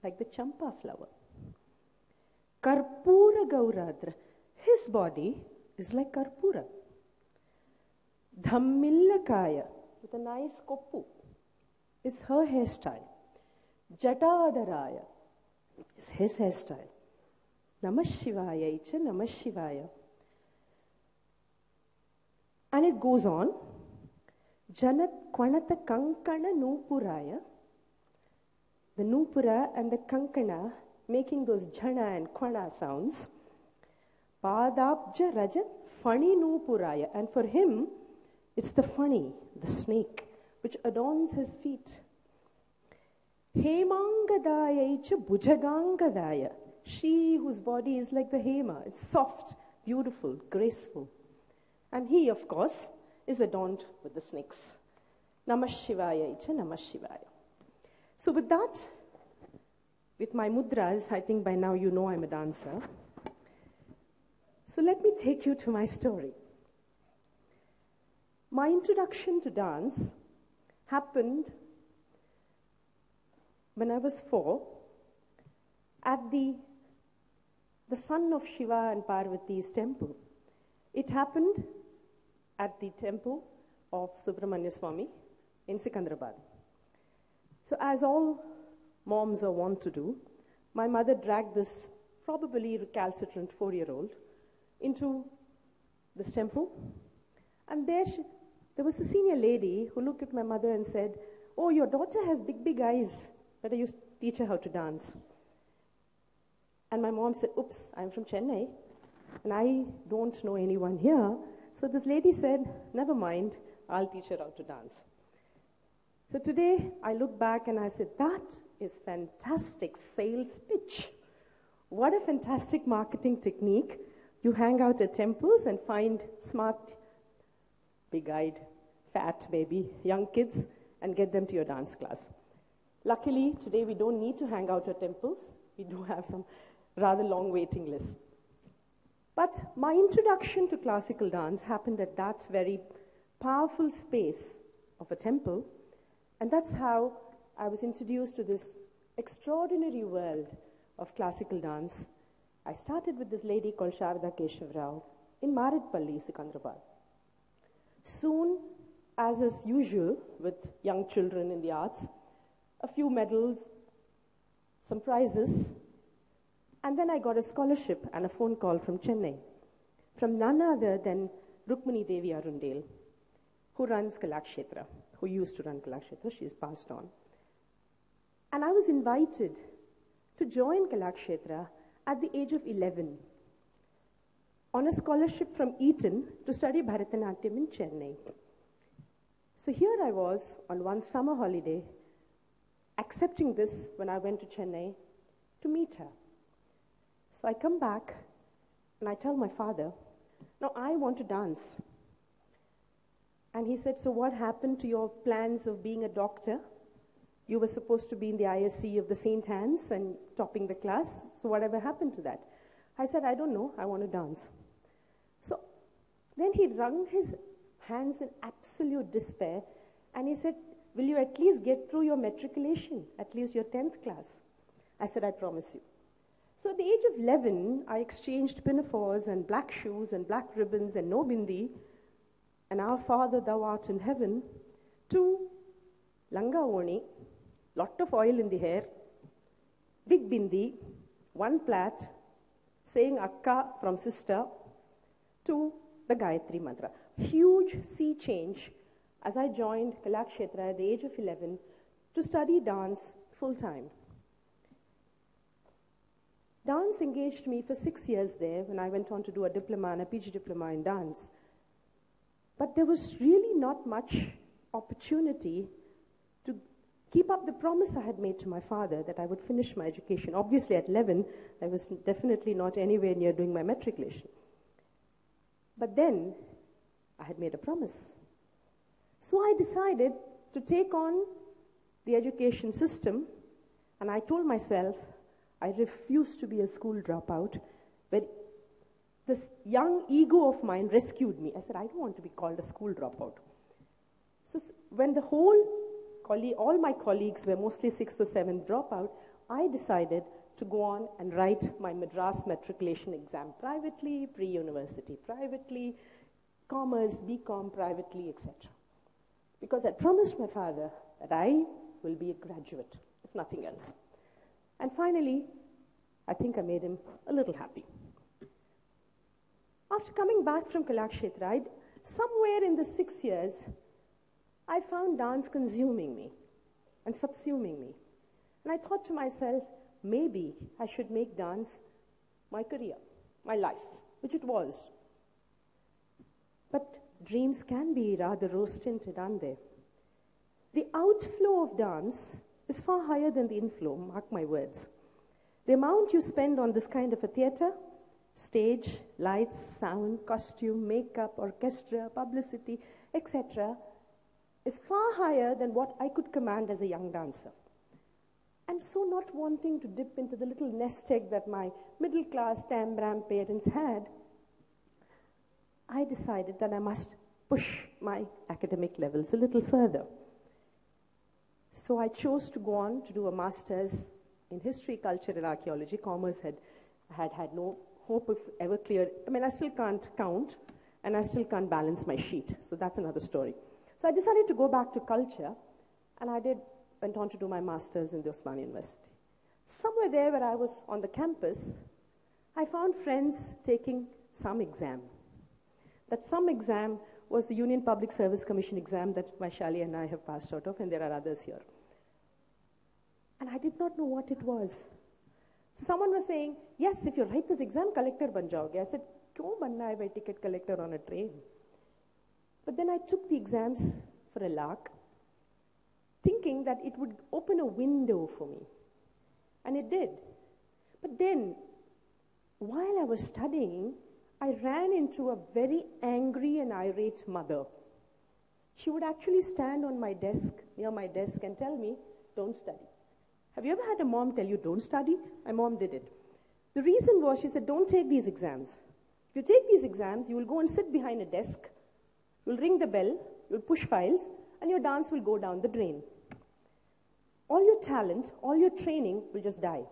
like the champa flower. Karpura Gauradra. His body is like Karpura. Dhammillakaya, with a nice koppu, is her hairstyle. Jatadaraya is his hairstyle. Namah Shivaya icha Namah Shivaya. And it goes on. Janat Kwanata Kankana Nupuraya. The Nupura and the Kankana making those jhana and kwana sounds. Padabja Rajat Fani Nupuraya. And for him, it's the fani, the snake, which adorns his feet. Hemangadaya icha Bhujagangadaya. She whose body is like the hema. It's soft, beautiful, graceful. And he, of course, is adorned with the snakes. Namah Shivaya icha Namah Shivaya. So with that, with my mudras, I think by now you know I'm a dancer. So let me take you to my story. My introduction to dance happened when I was 4 at the son of Shiva and Parvati's temple. It happened at the temple of Subramanya Swami in Sikandrabad. So as all moms are wont to do, my mother dragged this probably recalcitrant 4-year-old into this temple. And there was a senior lady who looked at my mother and said, "Oh, your daughter has big, big eyes. Better you teach her how to dance." And my mom said, "Oops, I'm from Chennai, and I don't know anyone here." So this lady said, "Never mind, I'll teach her how to dance." So today, I look back and I said, that is fantastic sales pitch. What a fantastic marketing technique. You hang out at temples and find smart, big-eyed, fat, maybe, young kids and get them to your dance class. Luckily, today we don't need to hang out at temples. We do have some rather long waiting lists. But my introduction to classical dance happened at that very powerful space of a temple, and that's how I was introduced to this extraordinary world of classical dance. I started with this lady called Sharada Keshavrao in Maridpalli, Sikandrabad. Soon, as is usual with young children in the arts, a few medals, some prizes, and then I got a scholarship and a phone call from Chennai, from none other than Rukmini Devi Arundale, who runs Kalakshetra, who used to run Kalakshetra. She's passed on. And I was invited to join Kalakshetra at the age of 11 on a scholarship from Eton to study Bharatanatyam in Chennai. So here I was on one summer holiday, accepting this when I went to Chennai to meet her. So I come back and I tell my father, "Now I want to dance." And he said, "So what happened to your plans of being a doctor? You were supposed to be in the ISC of the St. Anne's and topping the class. So whatever happened to that?" I said, "I don't know. I want to dance." So then he wrung his hands in absolute despair and he said, "Will you at least get through your matriculation, at least your 10th class?" I said, "I promise you." So at the age of 11, I exchanged pinafores and black shoes and black ribbons and no bindi and "Our Father, Thou art in heaven" to langa oni, lot of oil in the hair, big bindi, one plait, saying akka from sister, to the Gayatri mantra. Huge sea change as I joined Kalakshetra at the age of 11 to study dance full-time. Dance engaged me for 6 years there when I went on to do a diploma and a PG diploma in dance. But there was really not much opportunity to keep up the promise I had made to my father that I would finish my education. Obviously, at 11, I was definitely not anywhere near doing my matriculation. But then, I had made a promise. So I decided to take on the education system, and I told myself I refuse to be a school dropout. But this young ego of mine rescued me. I said, I don't want to be called a school dropout. So when the all my colleagues were mostly 6th or 7th dropout, I decided to go on and write my Madras matriculation exam privately, pre-university privately, commerce, BCom privately, etc. Because I promised my father that I will be a graduate, if nothing else. And finally, I think I made him a little happy. After coming back from Kalakshetra, somewhere in the 6 years, I found dance consuming me and subsuming me. And I thought to myself, maybe I should make dance my career, my life, which it was. But dreams can be rather rose-tinted, aren't they? The outflow of dance is far higher than the inflow, mark my words. The amount you spend on this kind of a theatre, stage, lights, sound, costume, makeup, orchestra, publicity, etc., is far higher than what I could command as a young dancer. And so not wanting to dip into the little nest egg that my middle-class tam-bram parents had, I decided that I must push my academic levels a little further. So I chose to go on to do a master's in history, culture, and archaeology. Commerce had no hope of ever clear. I mean, I still can't count, and I still can't balance my sheet. So that's another story. So I decided to go back to culture, and went on to do my master's in the Osmania University. Somewhere there where I was on the campus, I found friends taking some exam. That some exam was the Union Public Service Commission exam that Vaishali and I have passed out of, and there are others here. And I did not know what it was. So someone was saying, yes, if you write this exam, collector ban jaoge. I said, kyun banna hai bhai ticket collector on a train? But then I took the exams for a lark, thinking that it would open a window for me. And it did. But then, while I was studying, I ran into a very angry and irate mother. She would actually stand on my desk, near my desk, and tell me, don't study. Have you ever had a mom tell you, don't study? My mom did it. The reason was, she said, don't take these exams. If you take these exams, you will go and sit behind a desk, you'll ring the bell, you'll push files, and your dance will go down the drain. All your talent, all your training will just die.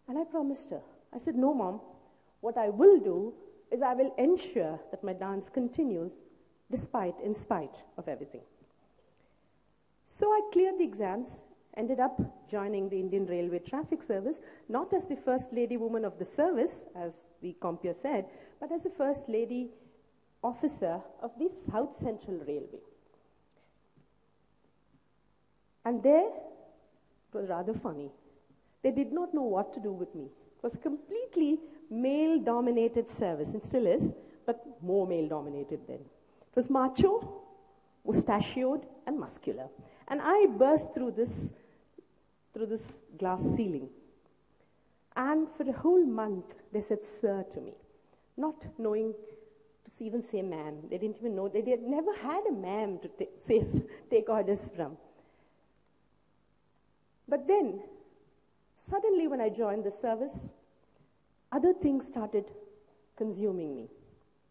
And I promised her. I said, no, Mom. What I will do is I will ensure that my dance continues in spite of everything. So I cleared the exams, ended up joining the Indian Railway Traffic Service, not as the first lady woman of the service, as the compeer said, but as the first lady officer of the South Central Railway. And there, it was rather funny. They did not know what to do with me. It was a completely male-dominated service, and still is, but more male-dominated then. It was macho, mustachioed, and muscular. And I burst through this glass ceiling. And for a whole month, they said, sir, to me, not knowing to even say ma'am. They didn't even know. They had never had a ma'am to take orders from. But then, suddenly when I joined the service, other things started consuming me.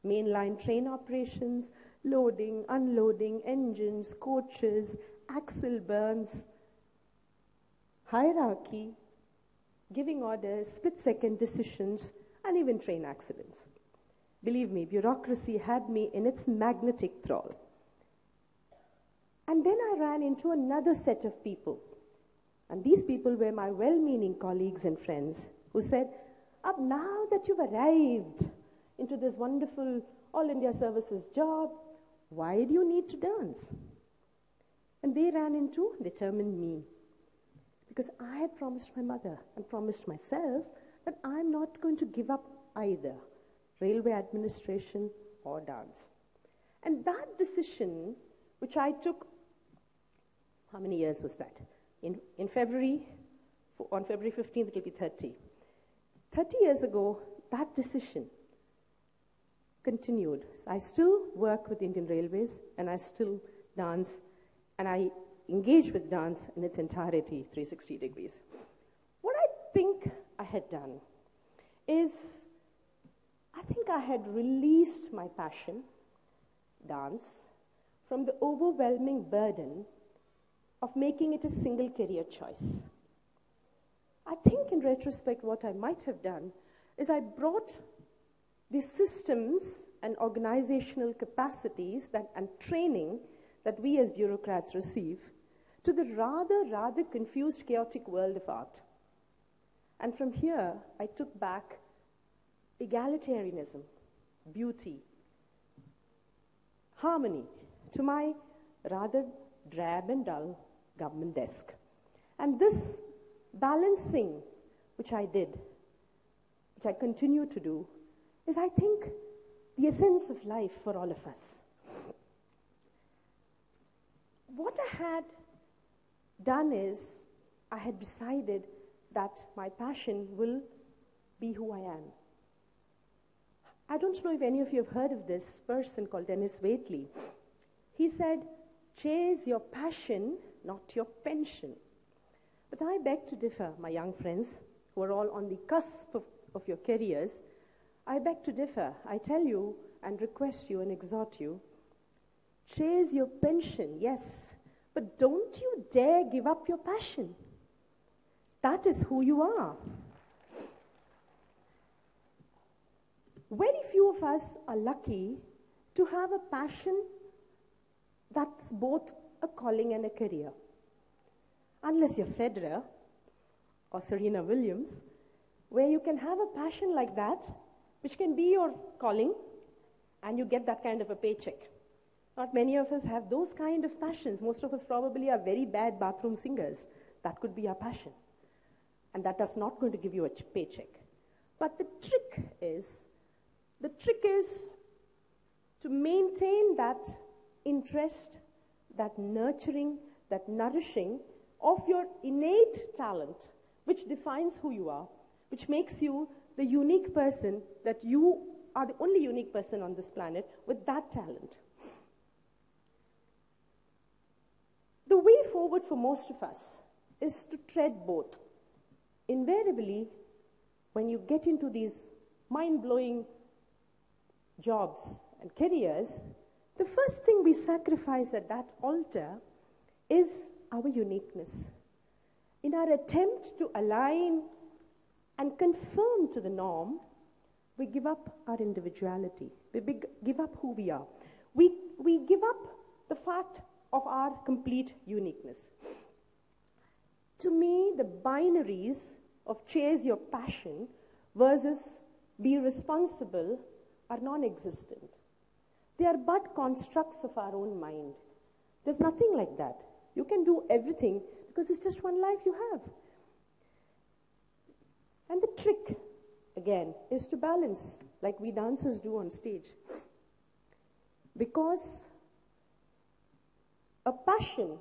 Mainline train operations, loading, unloading, engines, coaches, axle burns, hierarchy, giving orders, split-second decisions, and even train accidents. Believe me, bureaucracy had me in its magnetic thrall. And then I ran into another set of people. And these people were my well-meaning colleagues and friends who said, Ab, now that you've arrived into this wonderful All India Services job, why do you need to dance? And they ran into determined me. Because I had promised my mother and promised myself that I'm not going to give up either railway administration or dance. And that decision, which I took How many years was that? In February, on February 15th, it will be 30. 30 years ago, that decision continued. I still work with Indian Railways, and I still dance, and I engage with dance in its entirety, 360 degrees. What I think I had done is, I think I had released my passion, dance, from the overwhelming burden of making it a single career choice. I think in retrospect what I might have done is I brought the systems and organizational capacities and training that we as bureaucrats receive to the rather confused, chaotic world of art. And from here, I took back egalitarianism, beauty, harmony to my rather drab and dull government desk. And this balancing, which I did, which I continue to do, is, I think, the essence of life for all of us. What I had done is, I had decided that my passion will be who I am. I don't know if any of you have heard of this person called Dennis Waitley. He said, chase your passion, not your pension. But I beg to differ, my young friends, who are all on the cusp of your careers. I beg to differ. I tell you and request you and exhort you, chase your pension, yes, but don't you dare give up your passion. That is who you are. Very few of us are lucky to have a passion that's both a calling and a career. Unless you're Federer or Serena Williams, where you can have a passion like that, which can be your calling, and you get that kind of a paycheck. Not many of us have those kind of passions. Most of us probably are very bad bathroom singers. That could be our passion. And that is not going to give you a paycheck. But the trick is to maintain that interest, that nurturing, that nourishing of your innate talent, which defines who you are, which makes you the unique person, that you are the only unique person on this planet with that talent. The way forward for most of us is to tread both. Invariably, when you get into these mind-blowing jobs and careers, the first thing we sacrifice at that altar is our uniqueness. In our attempt to align and conform to the norm, we give up our individuality. We give up who we are. We give up the fact of our complete uniqueness. To me, the binaries of chase your passion versus be responsible are non-existent. They are but constructs of our own mind. There's nothing like that. You can do everything because it's just one life you have. And the trick, again, is to balance, like we dancers do on stage. Because a passion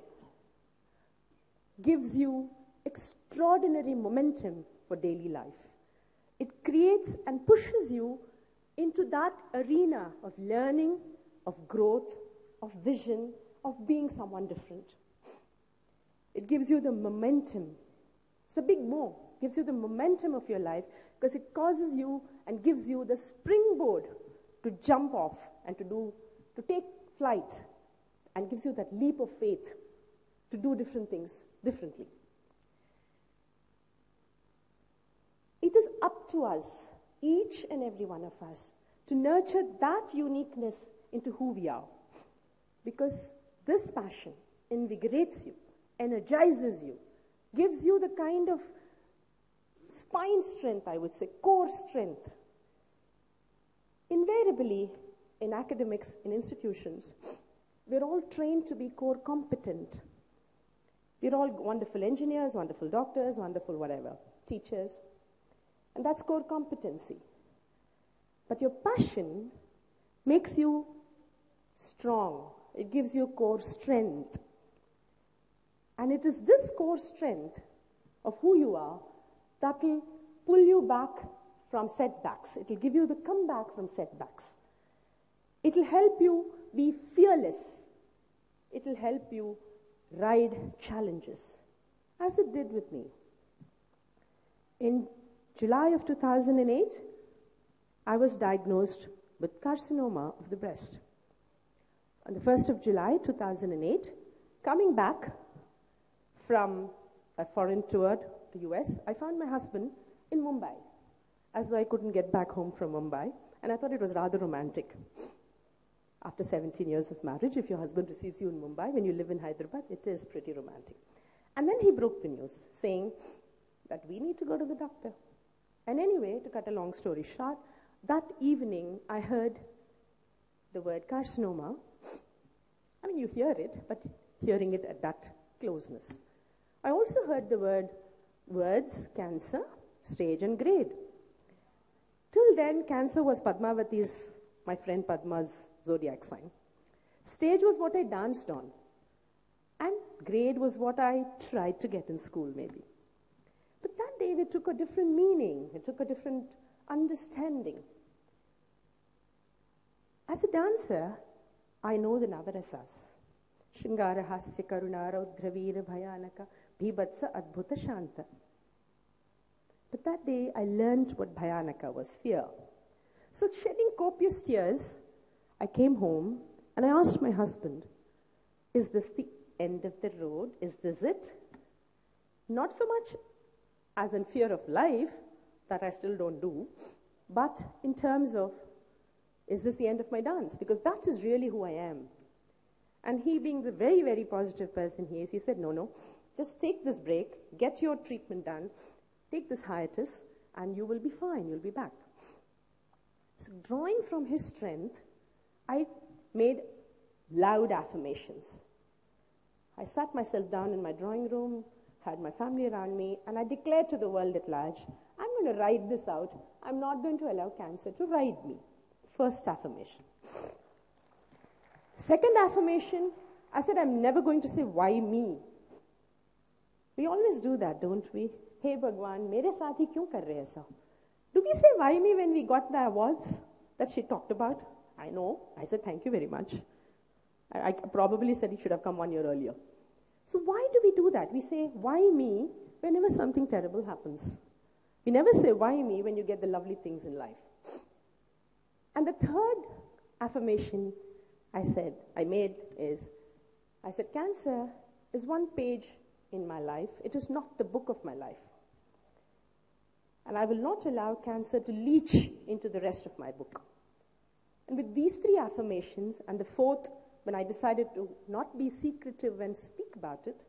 gives you extraordinary momentum for daily life. It creates and pushes you into that arena of learning, of growth, of vision, of being someone different. It gives you the momentum. It's a big more. It gives you the momentum of your life because it causes you and gives you the springboard to jump off and to take flight, and gives you that leap of faith to do different things differently. It is up to us, each and every one of us, to nurture that uniqueness into who we are. Because this passion invigorates you, energizes you, gives you the kind of spine strength, I would say, core strength. Invariably, in academics, in institutions, we're all trained to be core competent. We're all wonderful engineers, wonderful doctors, wonderful whatever, teachers. And that's core competency. But your passion makes you strong. It gives you core strength. And it is this core strength of who you are that will pull you back from setbacks. It will give you the comeback from setbacks. It will help you be fearless. It will help you ride challenges, as it did with me. In July of 2008, I was diagnosed with carcinoma of the breast. On the 1st of July 2008, coming back from a foreign tour to US, I found my husband in Mumbai, as though I couldn't get back home from Mumbai, and I thought it was rather romantic. After 17 years of marriage, if your husband receives you in Mumbai, when you live in Hyderabad, it is pretty romantic. And then he broke the news, saying that we need to go to the doctor. And anyway, to cut a long story short, that evening I heard the word carcinoma. I mean, you hear it, but hearing it at that closeness. I also heard the words cancer, stage and grade. Till then, cancer was Padmavati's, my friend Padma's zodiac sign. Stage was what I danced on. And grade was what I tried to get in school, maybe. But that day, it took a different meaning. It took a different understanding. As a dancer, I know the Navarasas. Shringara Hasya Karuna Raudra Veera Bhayanaka Bhibatsa Adbhuta Shanta. But that day, I learned what Bhayanaka was, fear. So shedding copious tears, I came home and I asked my husband, is this the end of the road? Is this it? Not so much as in fear of life, that I still don't do, but in terms of, is this the end of my dance? Because that is really who I am. And he, being the very, very positive person he is, he said, no, just take this break, get your treatment done, take this hiatus, and you will be fine, you'll be back. So drawing from his strength, I made loud affirmations. I sat myself down in my drawing room, had my family around me, and I declared to the world at large, I'm going to ride this out. I'm not going to allow cancer to ride me. First affirmation. Second affirmation, I said, I'm never going to say, why me? We always do that, don't we? Hey Bhagwan, mere saath hi kyun kar rahe aisa? Do we say why me when we got the awards that she talked about? I know. I said, thank you very much. I probably said he should have come 1 year earlier. So why do we do that? We say, why me, whenever something terrible happens? We never say, why me, when you get the lovely things in life. And the third affirmation I said, cancer is one page in my life. It is not the book of my life. And I will not allow cancer to leach into the rest of my book. And with these three affirmations, and the fourth, when I decided to not be secretive and speak about it,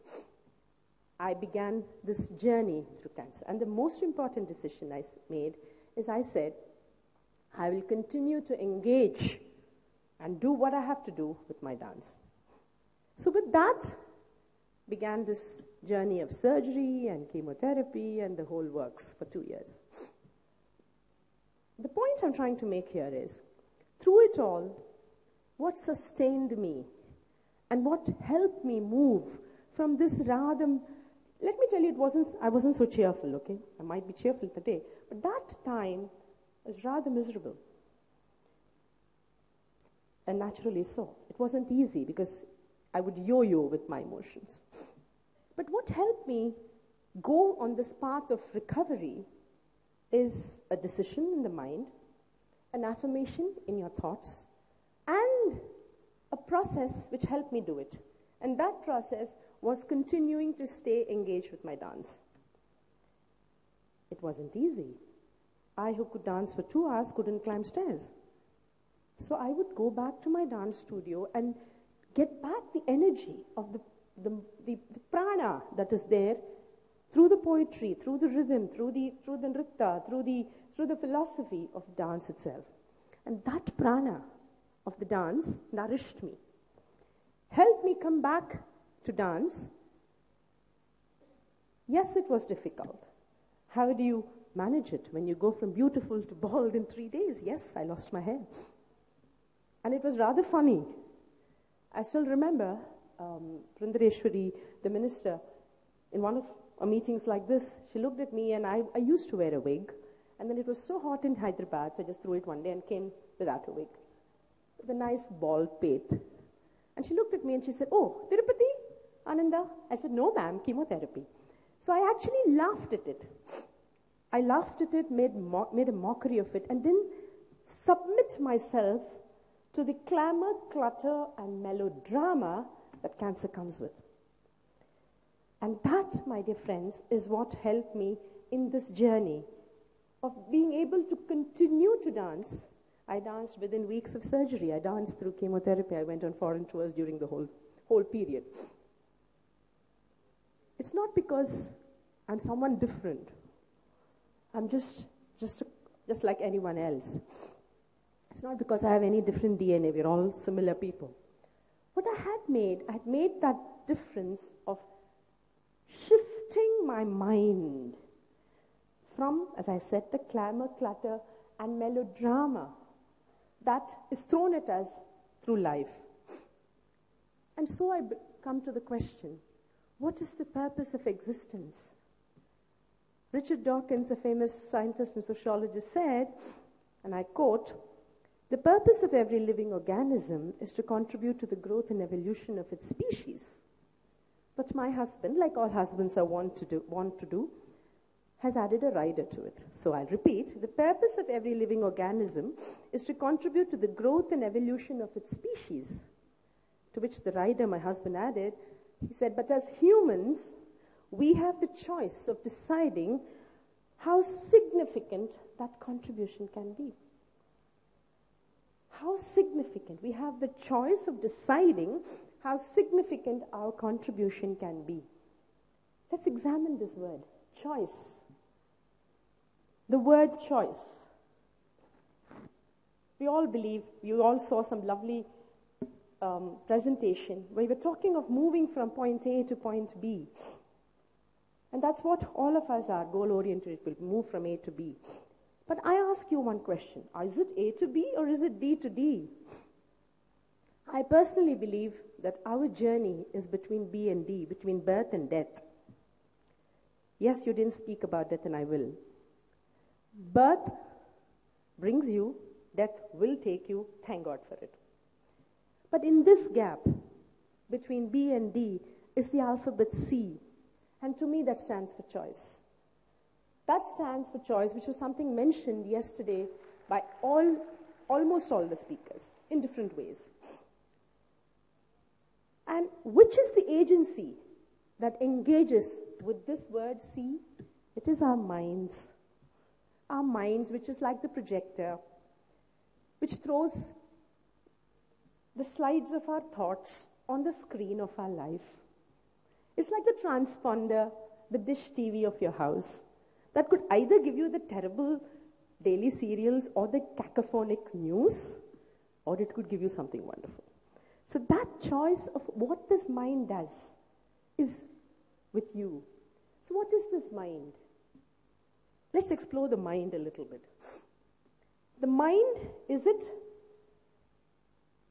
I began this journey through cancer. And the most important decision I made is I said, I will continue to engage and do what I have to do with my dance. So with that began this journey of surgery and chemotherapy and the whole works for 2 years. The point I'm trying to make here is, through it all, what sustained me and what helped me move from this rather, let me tell you, I wasn't so cheerful, okay? I might be cheerful today, but that time was rather miserable. And naturally so. It wasn't easy because I would yo-yo with my emotions. But what helped me go on this path of recovery is a decision in the mind, an affirmation in your thoughts, and a process which helped me do it. And that process was continuing to stay engaged with my dance. It wasn't easy. I, who could dance for 2 hours, couldn't climb stairs. So I would go back to my dance studio and get back the energy of the prana that is there through the poetry, through the rhythm, through the nritta, through the philosophy of dance itself. And that prana of the dance nourished me, helped me come back to dance. Yes, it was difficult. How do you manage it when you go from beautiful to bald in 3 days? Yes, I lost my hair. And it was rather funny. I still remember Prandareshwari, the minister, in one of our meetings like this, she looked at me, and I used to wear a wig. And then it was so hot in Hyderabad, so I just threw it one day and came without a wig, with a nice bald pate. And she looked at me and she said, "Oh, Tirupati, Ananda?" I said, "No, ma'am, chemotherapy." So I actually laughed at it. I laughed at it, made a mockery of it, and then submit myself to the clamor, clutter, and melodrama that cancer comes with. And that, my dear friends, is what helped me in this journey of being able to continue to dance. I danced within weeks of surgery. I danced through chemotherapy. I went on foreign tours during the whole period. It's not because I'm someone different. I'm just like anyone else. It's not because I have any different DNA. We're all similar people. What I had made that difference of shifting my mind from, as I said, the clamor, clutter, and melodrama that is thrown at us through life. And so I come to the question, what is the purpose of existence? Richard Dawkins, a famous scientist and sociologist, said, and I quote, "The purpose of every living organism is to contribute to the growth and evolution of its species." But my husband, like all husbands are want to do, has added a rider to it. So I'll repeat, the purpose of every living organism is to contribute to the growth and evolution of its species. To which the rider, my husband, added, he said, "But as humans, we have the choice of deciding how significant that contribution can be." How significant. We have the choice of deciding how significant our contribution can be. Let's examine this word, choice. The word choice. We all believe, you all saw some lovely presentation where we were talking of moving from point A to point B. And that's what all of us are, goal-oriented. We'll move from A to B. But I ask you one question. Is it A to B or is it B to D? I personally believe that our journey is between B and D, between birth and death. Yes, you didn't speak about death, and I will. Birth brings you, death will take you, thank God for it. But in this gap between B and D is the alphabet C. And to me, that stands for choice. That stands for choice, which was something mentioned yesterday by almost all the speakers in different ways. And which is the agency that engages with this word C? It is our minds. Our minds, which is like the projector, which throws the slides of our thoughts on the screen of our life. It's like the transponder, the dish TV of your house, that could either give you the terrible daily serials or the cacophonic news, or it could give you something wonderful. So that choice of what this mind does is with you. So what is this mind? Let's explore the mind a little bit. The mind, is it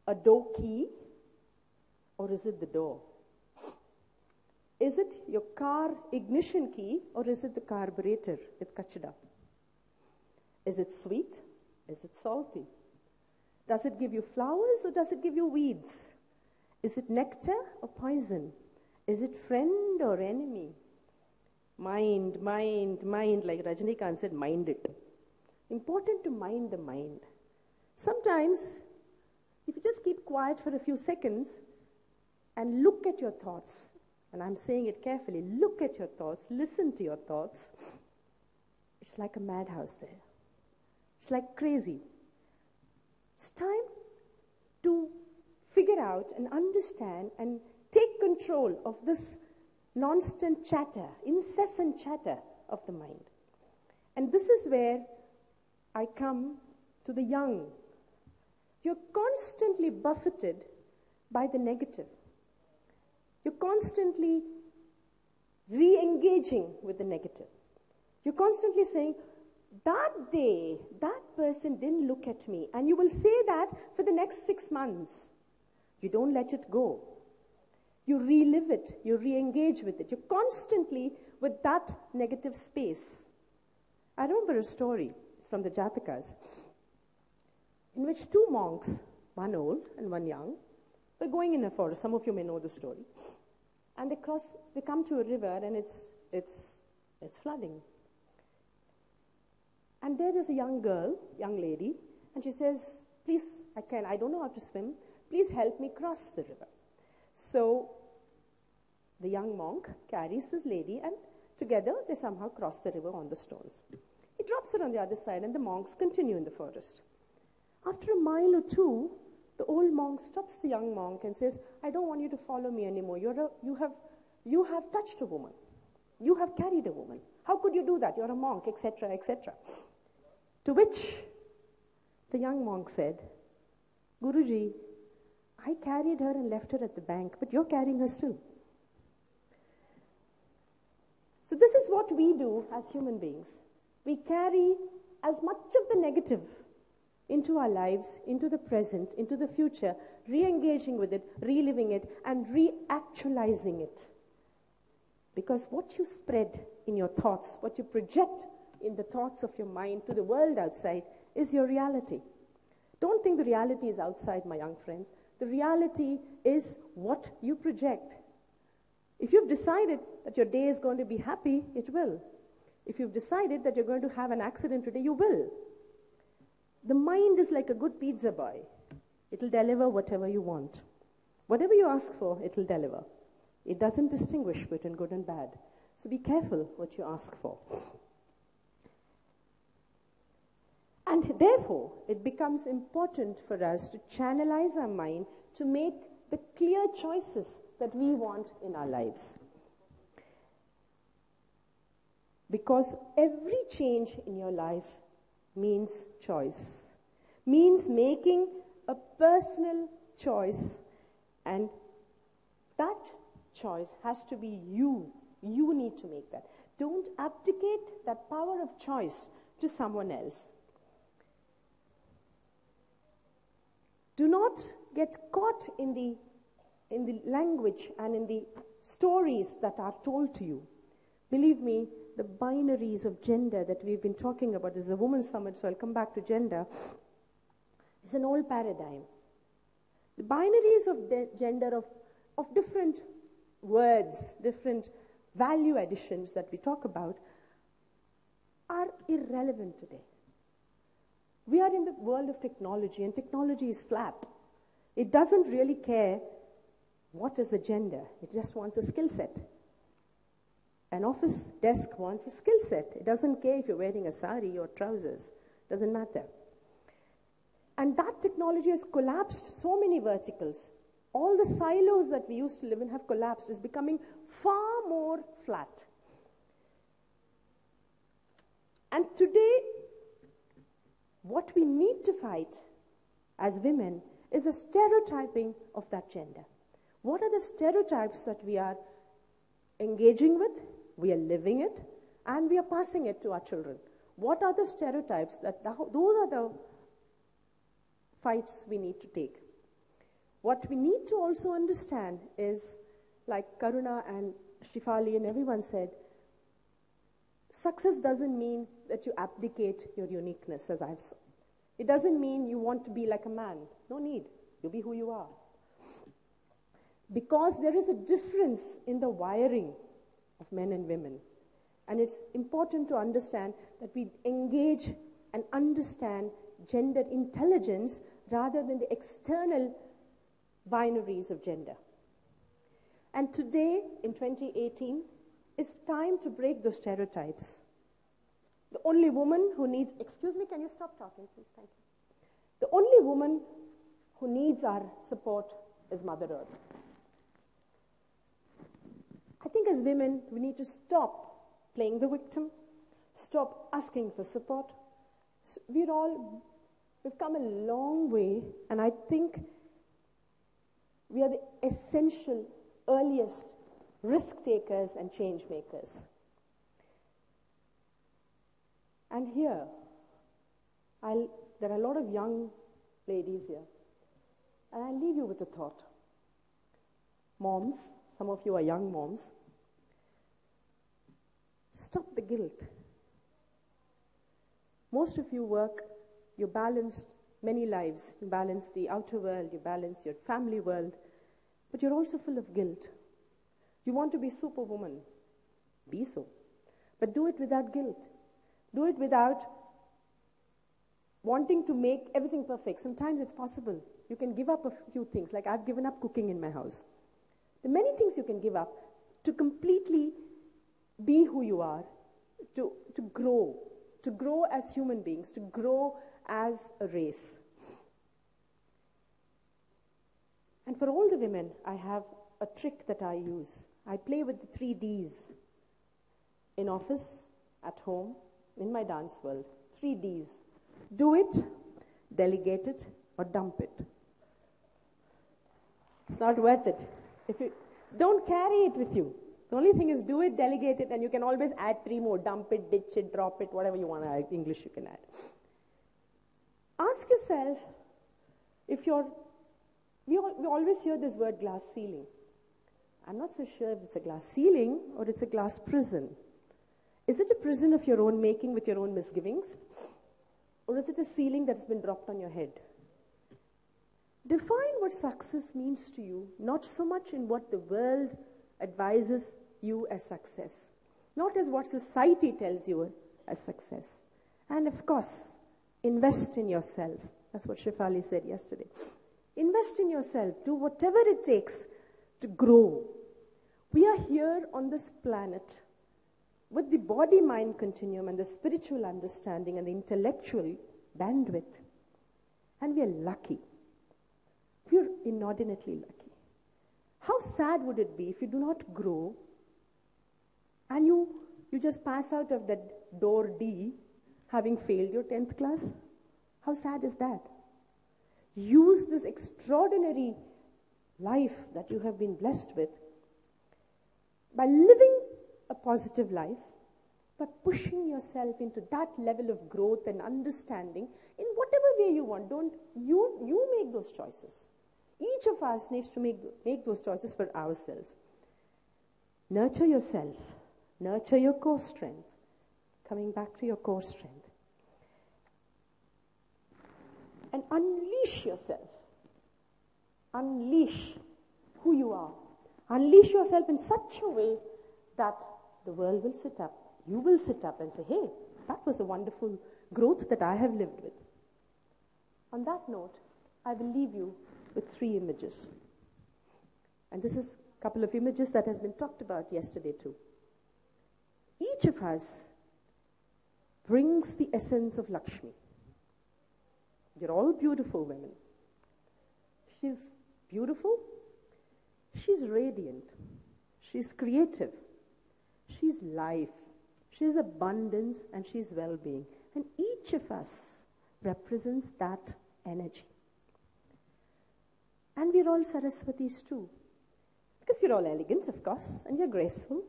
a door key or is it the door? Is it your car ignition key or is it the carburetor with kachada? Is it sweet? Is it salty? Does it give you flowers or does it give you weeds? Is it nectar or poison? Is it friend or enemy? Mind, mind, mind, like Rajinikanth said, mind it. Important to mind the mind. Sometimes, if you just keep quiet for a few seconds and look at your thoughts, and I'm saying it carefully, look at your thoughts, listen to your thoughts, it's like a madhouse there. It's like crazy. It's time to figure out and understand and take control of this non-stop chatter, incessant chatter of the mind. And this is where I come to the young. You're constantly buffeted by the negative. You're constantly re-engaging with the negative. You're constantly saying, that day, that person didn't look at me. And you will say that for the next 6 months. You don't let it go. You relive it, you re-engage with it. You're constantly with that negative space. I remember a story, it's from the Jatakas, in which two monks, one old and one young, were going in a forest. Some of you may know the story. And they come to a river and it's flooding. And there is a young lady, and she says, please, I don't know how to swim, please help me cross the river. So the young monk carries this lady, and together they somehow cross the river on the stones. He drops her on the other side, and the monks continue in the forest. After a mile or two, the old monk stops the young monk and says, I don't want you to follow me anymore. You have touched a woman. You have carried a woman. How could you do that? You're a monk, etc., etc. To which the young monk said, Guruji, I carried her and left her at the bank, but you're carrying her still. So this is what we do as human beings. We carry as much of the negative into our lives, into the present, into the future, re-engaging with it, reliving it, and re-actualizing it. Because what you spread in your thoughts, what you project in the thoughts of your mind to the world outside is your reality. Don't think the reality is outside, my young friends. The reality is what you project. If you've decided that your day is going to be happy, it will. If you've decided that you're going to have an accident today, you will. The mind is like a good pizza boy. It'll deliver whatever you want. Whatever you ask for, it'll deliver. It doesn't distinguish between good and bad. So be careful what you ask for. And therefore, it becomes important for us to channelize our mind to make the clear choices that we want in our lives. Because every change in your life means choice, means making a personal choice, and that choice has to be you. You need to make that. Don't abdicate that power of choice to someone else. Do not get caught in the language and in the stories that are told to you. Believe me, the binaries of gender that we've been talking about, this is a women's summit, so I'll come back to gender, is an old paradigm. The binaries of gender of different words, different value additions that we talk about are irrelevant today. We are in the world of technology, and technology is flat. It doesn't really care what is the gender. It just wants a skill set. An office desk wants a skill set. It doesn't care if you're wearing a sari or trousers. Doesn't matter. And that technology has collapsed so many verticals. All the silos that we used to live in have collapsed. It's becoming far more flat. And today, what we need to fight as women is a stereotyping of that gender. What are the stereotypes that we are engaging with, we are living it, and we are passing it to our children? What are the stereotypes those are the fights we need to take? What we need to also understand is, like Karuna and Shifali and everyone said, success doesn't mean that you abdicate your uniqueness, as I've said. It doesn't mean you want to be like a man. No need. You be who you are. Because there is a difference in the wiring of men and women. And it's important to understand that we engage and understand gender intelligence rather than the external binaries of gender. And today, in 2018, it's time to break those stereotypes. The only woman who needs, excuse me, can you stop talking, please? Thank you. The only woman who needs our support is Mother Earth. I think as women, we need to stop playing the victim, stop asking for support. We've come a long way, and I think we are the essential, earliest risk takers and change makers. And here, there are a lot of young ladies here, and I'll leave you with a thought. moms, some of you are young moms, stop the guilt. Most of you work, you balance many lives. You balance the outer world, you balance your family world, but you're also full of guilt. You want to be superwoman. Be so. But do it without guilt. Do it without wanting to make everything perfect. Sometimes it's possible. You can give up a few things, like I've given up cooking in my house. There are many things you can give up to completely be who you are, to grow as human beings, to grow as a race. And for all the women, I have a trick that I use. I play with the 3 Ds. In office, at home, in my dance world. 3 Ds. Do it, delegate it, or dump it. It's not worth it. Don't carry it with you. The only thing is do it, delegate it, and you can always add 3 more. Dump it, ditch it, drop it, whatever you want to add. English you can add. Ask yourself, we always hear this word glass ceiling. I'm not so sure if it's a glass ceiling or it's a glass prison. Is it a prison of your own making with your own misgivings? Or is it a ceiling that has been dropped on your head? Define what success means to you, not so much in what the world advises you as success, not as what society tells you as success. And of course, invest in yourself. That's what Shefali said yesterday. Invest in yourself. Do whatever it takes to grow. We are here on this planet with the body-mind continuum and the spiritual understanding and the intellectual bandwidth. And we are lucky. We are inordinately lucky. How sad would it be if you do not grow and you just pass out of that door D having failed your 10th class? How sad is that? Use this extraordinary life that you have been blessed with by living a positive life, by pushing yourself into that level of growth and understanding in whatever way you want. You make those choices. Each of us needs to make those choices for ourselves. Nurture yourself. Nurture your core strength. Coming back to your core strength. And unleash yourself. Unleash who you are. Unleash yourself in such a way that the world will sit up. You will sit up and say, hey, that was a wonderful growth that I have lived with. On that note, I will leave you with 3 images. And this is a couple of images that has been talked about yesterday too. Each of us brings the essence of Lakshmi. You're all beautiful women. She's beautiful. She's radiant. She's creative. She's life. She's abundance and she's well-being. And each of us represents that energy. And we're all Saraswatis too. Because we're all elegant, of course, and we're graceful.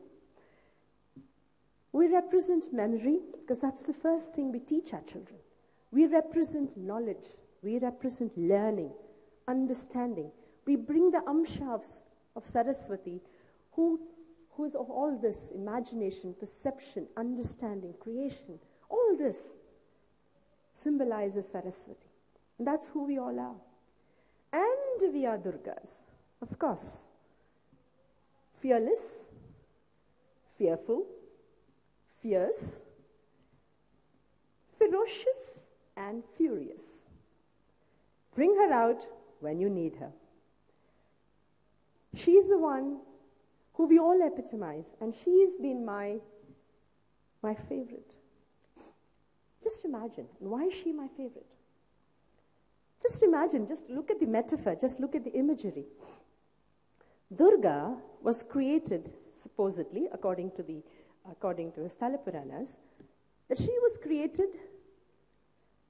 We represent memory, because that's the first thing we teach our children. We represent knowledge. We represent learning, understanding. We bring the amsha of Saraswati, who is of all this imagination, perception, understanding, creation. All this symbolizes Saraswati. And that's who we all are. And we are Durgas, of course. Fearless, fearful, fierce, ferocious, and furious. Bring her out when you need her. She's the one who we all epitomize, and she's been my favorite. Just imagine, why is she my favorite? Just imagine, just look at the metaphor, just look at the imagery. Durga was created, supposedly, according to the Sthala Puranas, that she was created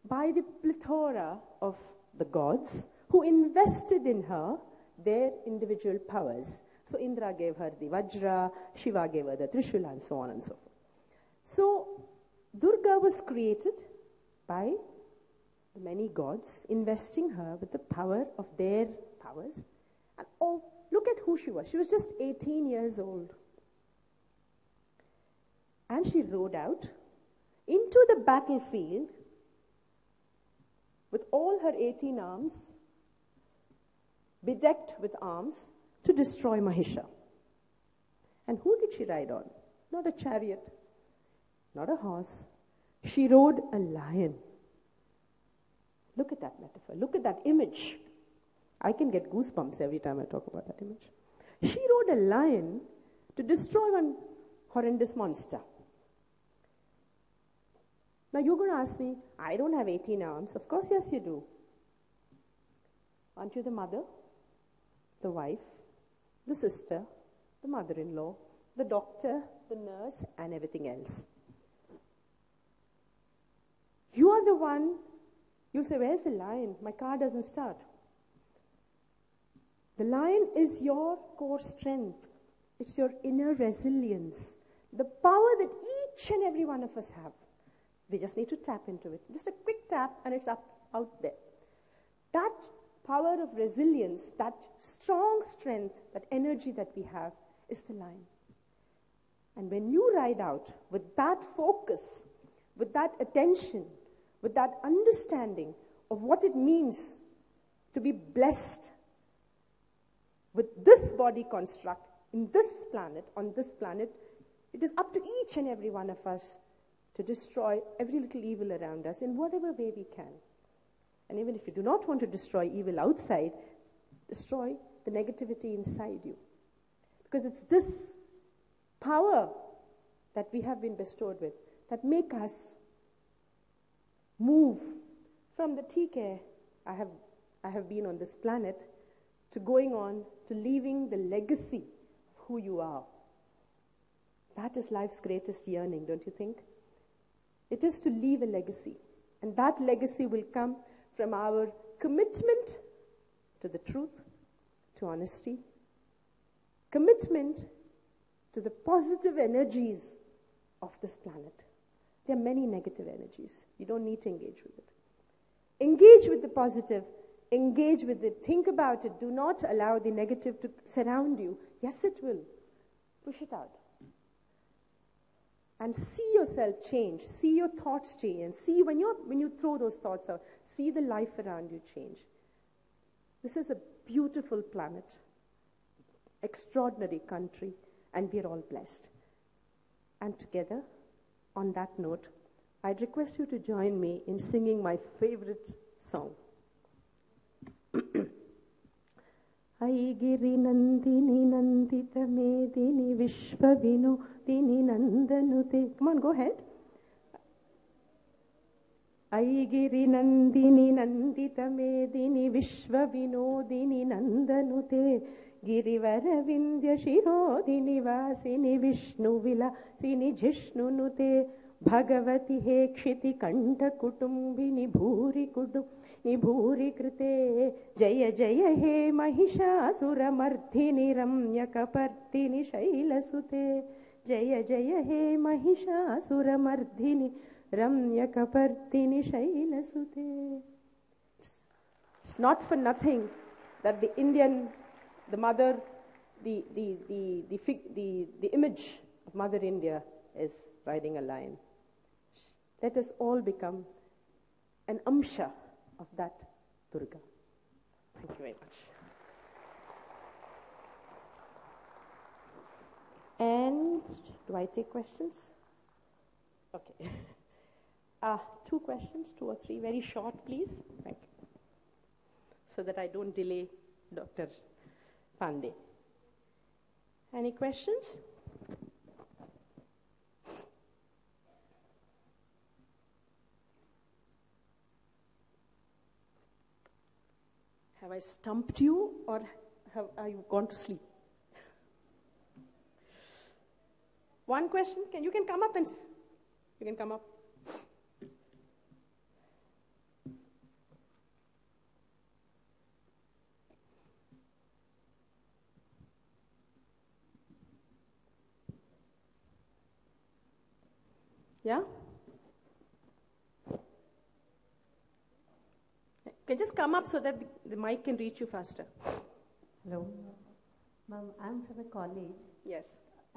by the plethora of the gods who invested in her their individual powers. So Indra gave her the Vajra, Shiva gave her the Trishula, and so on and so forth. So Durga was created by the many gods, investing her with the power of their powers. And Look at who she was. She was just 18 years old. And she rode out into the battlefield with all her 18 arms, bedecked with arms, to destroy Mahisha. And who did she ride on? Not a chariot, not a horse. She rode a lion. Look at that metaphor. Look at that image. I can get goosebumps every time I talk about that image. She rode a lion to destroy one horrendous monster. Now you're going to ask me, I don't have 18 arms. Of course, yes, you do. Aren't you the mother, the wife, the sister, the mother-in-law, the doctor, the nurse, and everything else? You are the one. You'll say, where's the lion? My car doesn't start. The lion is your core strength. It's your inner resilience. The power that each and every one of us have. We just need to tap into it. Just a quick tap and it's out there. That power of resilience, that strong strength, that energy that we have is the lion. And when you ride out with that focus, with that attention, with that understanding of what it means to be blessed with this body construct, in this planet, on this planet, it is up to each and every one of us to destroy every little evil around us in whatever way we can. And even if you do not want to destroy evil outside, destroy the negativity inside you. Because it's this power that we have been bestowed with that make us move from the TK I have been on this planet to going on to leaving the legacy of who you are. That is life's greatest yearning, don't you think? It is to leave a legacy. And that legacy will come from our commitment to the truth, to honesty, commitment to the positive energies of this planet. There are many negative energies. You don't need to engage with it. Engage with the positive. Engage with it. Think about it. Do not allow the negative to surround you. Yes, it will. Push it out. And see yourself change. See your thoughts change. And see when you throw those thoughts out, see the life around you change. This is a beautiful planet, extraordinary country, and we're all blessed. And together, on that note, I'd request you to join me in singing my favorite song. Aigiri Nandini Nandita Medini Vishwa Vinodini Nandanute. Come on, go ahead. Aigiri Nandini Nandita Medini Vishwa Vinodini Nandanute. Girivara Vindhya Shirodini Vasini Vishnu Vilasini Jishnunute. Bhagavati Hekshiti Kanta Kutumbini Bhuri Kudumni Bhuri Krite. Jaya Jaya He Mahishasura Mardhini Ramya Kapartini Shailasute. Jaya Jaya He Mahishasura Mardhini Ramya Kapartini Shailasute. It's not for nothing that the mother, the image of Mother India is riding a lion. Let us all become an amsha of that Durga. Thank you very much. And do I take questions? Okay. 2 questions, 2 or 3, very short, please. Thank you. So that I don't delay Dr. Pandey. Any questions? Have I stumped you or are you gone to sleep? One question, you can come up and you can come up. Yeah? Okay, just come up so that the mic can reach you faster. Hello. Ma'am, I'm from a college. Yes.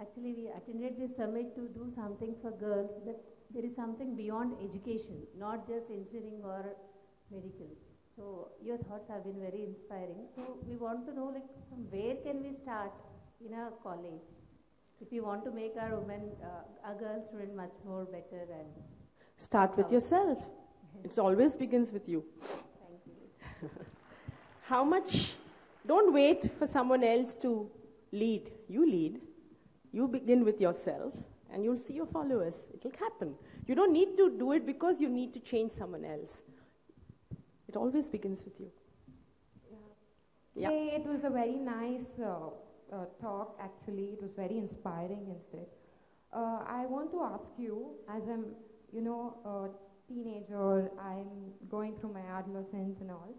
Actually, we attended this summit to do something for girls, but there is something beyond education, not just engineering or medical. So your thoughts have been very inspiring. So we want to know, like, from where can we start in a college if we want to make our women, our girl student much more better and Start with yourself. It always begins with you. thank you. How much, don't wait for someone else to lead. You lead. You begin with yourself and you'll see your followers. It'll happen. You don't need to do it because you need to change someone else. It always begins with you. Yeah. Today it was a very nice talk actually. It was very inspiring instead. I want to ask you, as I'm, a teenager, I'm going through my adolescence and all.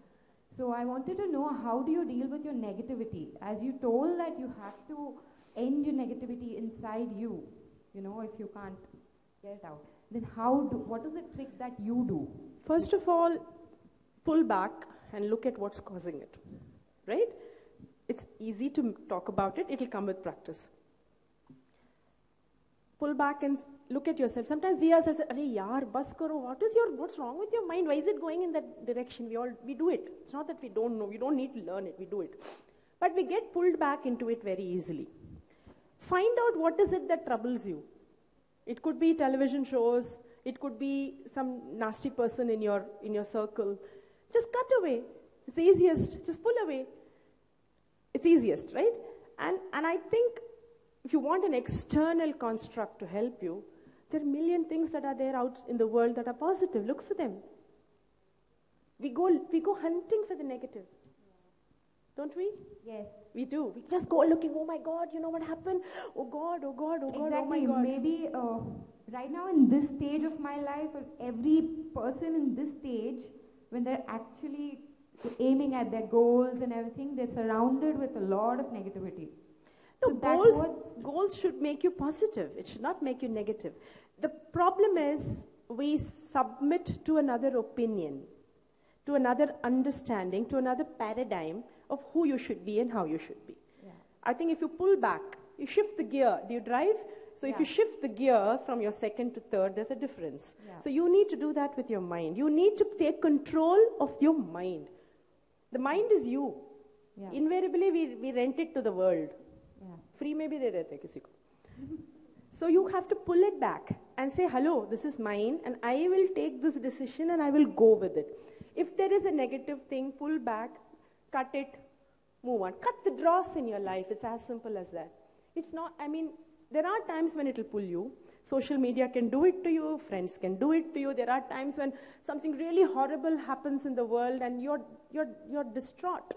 So I wanted to know, how do you deal with your negativity? As you told that you have to end your negativity inside you, if you can't get it out. Then what is the trick that you do? First of all, pull back and look at what's causing it, right? It's easy to talk about it. It'll come with practice. Pull back and look at yourself. Sometimes we ourselves say, "Arey yaar, bas karo. What's wrong with your mind? Why is it going in that direction?" We do it. It's not that we don't know. We don't need to learn it. We do it. But we get pulled back into it very easily. Find out what is it that troubles you. It could be television shows. It could be some nasty person in your circle. Just cut away. It's the easiest. Just pull away. It's easiest, right? And I think if you want an external construct to help you, there are a million things that are there out in the world that are positive. Look for them. We go hunting for the negative. Don't we? Yes. We do. We just go looking, oh my God, you know what happened? Oh God, oh God, oh God, exactly. oh my God. Maybe right now in this stage of my life, or every person in this stage, when they're actually aiming at their goals and everything, they're surrounded with a lot of negativity. No, so goals should make you positive. It should not make you negative. The problem is we submit to another opinion, to another understanding, to another paradigm of who you should be and how you should be. Yeah. I think if you pull back, you shift the gear. Do you drive? So if you shift the gear from your second to third, there's a difference. Yeah. So you need to do that with your mind. You need to take control of your mind. The mind is you. Yeah. Invariably, we rent it to the world. Yeah. Free mein bhi de dete hai kisi ko. So you have to pull it back and say, hello, this is mine, and I will take this decision and I will go with it. If there is a negative thing, pull back, cut it, move on. Cut the dross in your life. It's as simple as that. It's not, there are times when it will pull you. Social media can do it to you. Friends can do it to you. There are times when something really horrible happens in the world and you're distraught.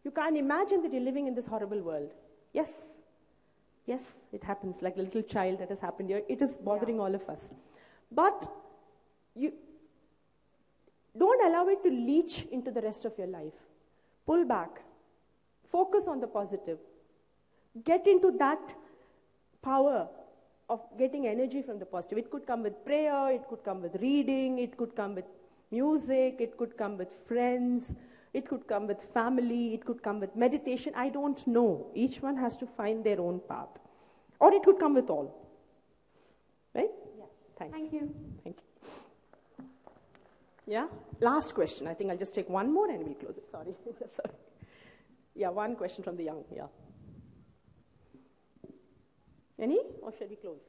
You can't imagine that you're living in this horrible world. Yes. Yes, it happens, like the little child that has happened here. It is bothering all of us. But you don't allow it to leach into the rest of your life. Pull back. Focus on the positive. Get into that power of getting energy from the positive. It could come with prayer, it could come with reading, it could come with music, it could come with friends, it could come with family, it could come with meditation. I don't know. Each one has to find their own path. Or it could come with all. Right? Yeah. Thanks. Thank you. Thank you. Yeah? Last question. I think I'll just take one more and we'll close it. Sorry. Sorry. Yeah, one question from the young. Yeah. Any? Or shall we close?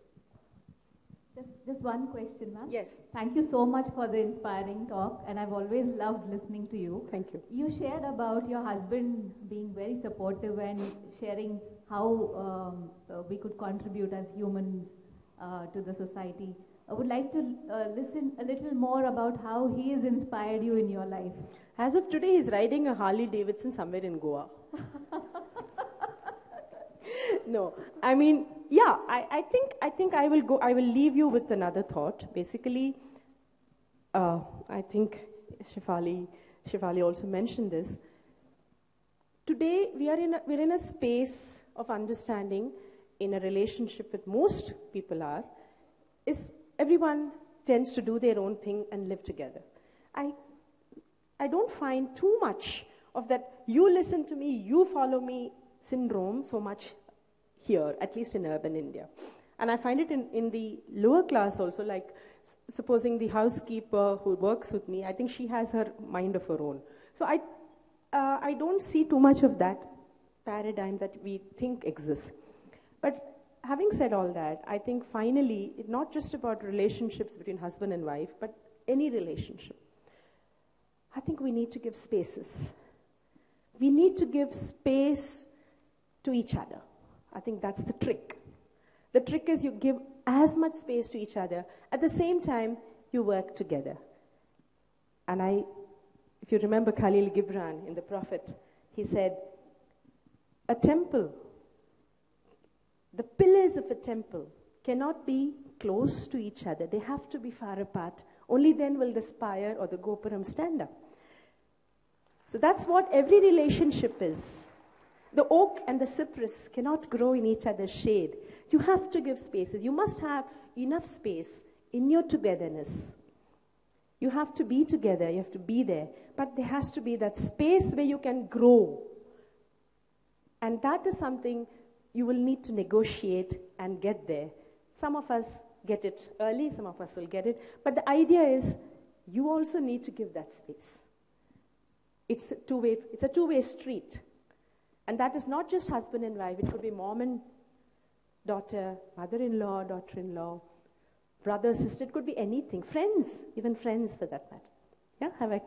Just one question, ma'am. Yes. Thank you so much for the inspiring talk, and I've always loved listening to you. Thank you. You shared about your husband being very supportive and sharing how we could contribute as humans to the society. I would like to listen a little more about how he has inspired you in your life. As of today, he's riding a Harley Davidson somewhere in Goa. No, yeah, I think I will leave you with another thought. Basically, I think Shefali also mentioned this. Today, we're in a space of understanding in a relationship with most people is everyone tends to do their own thing and live together. I don't find too much of that, you listen to me, you follow me, syndrome so much here, at least in urban India. And I find it in the lower class also, like supposing the housekeeper who works with me, I think she has her mind of her own. So I don't see too much of that paradigm that we think exists. But having said all that, I think finally, it's not just about relationships between husband and wife, but any relationship. I think we need to give spaces. We need to give space to each other. I think that's the trick. The trick is you give as much space to each other. At the same time, you work together. And if you remember Khalil Gibran in The Prophet, he said, a temple, the pillars of a temple cannot be close to each other. They have to be far apart. Only then will the spire or the gopuram stand up. So that's what every relationship is. The oak and the cypress cannot grow in each other's shade. You have to give spaces. You must have enough space in your togetherness. You have to be together. You have to be there. But there has to be that space where you can grow. And that is something you will need to negotiate and get there. Some of us get it early, some of us will get it. But the idea is you also need to give that space. It's a two-way street. And that is not just husband and wife. It could be mom and daughter, mother-in-law, daughter-in-law, brother, sister. It could be anything. Friends, even friends for that matter. Yeah, have I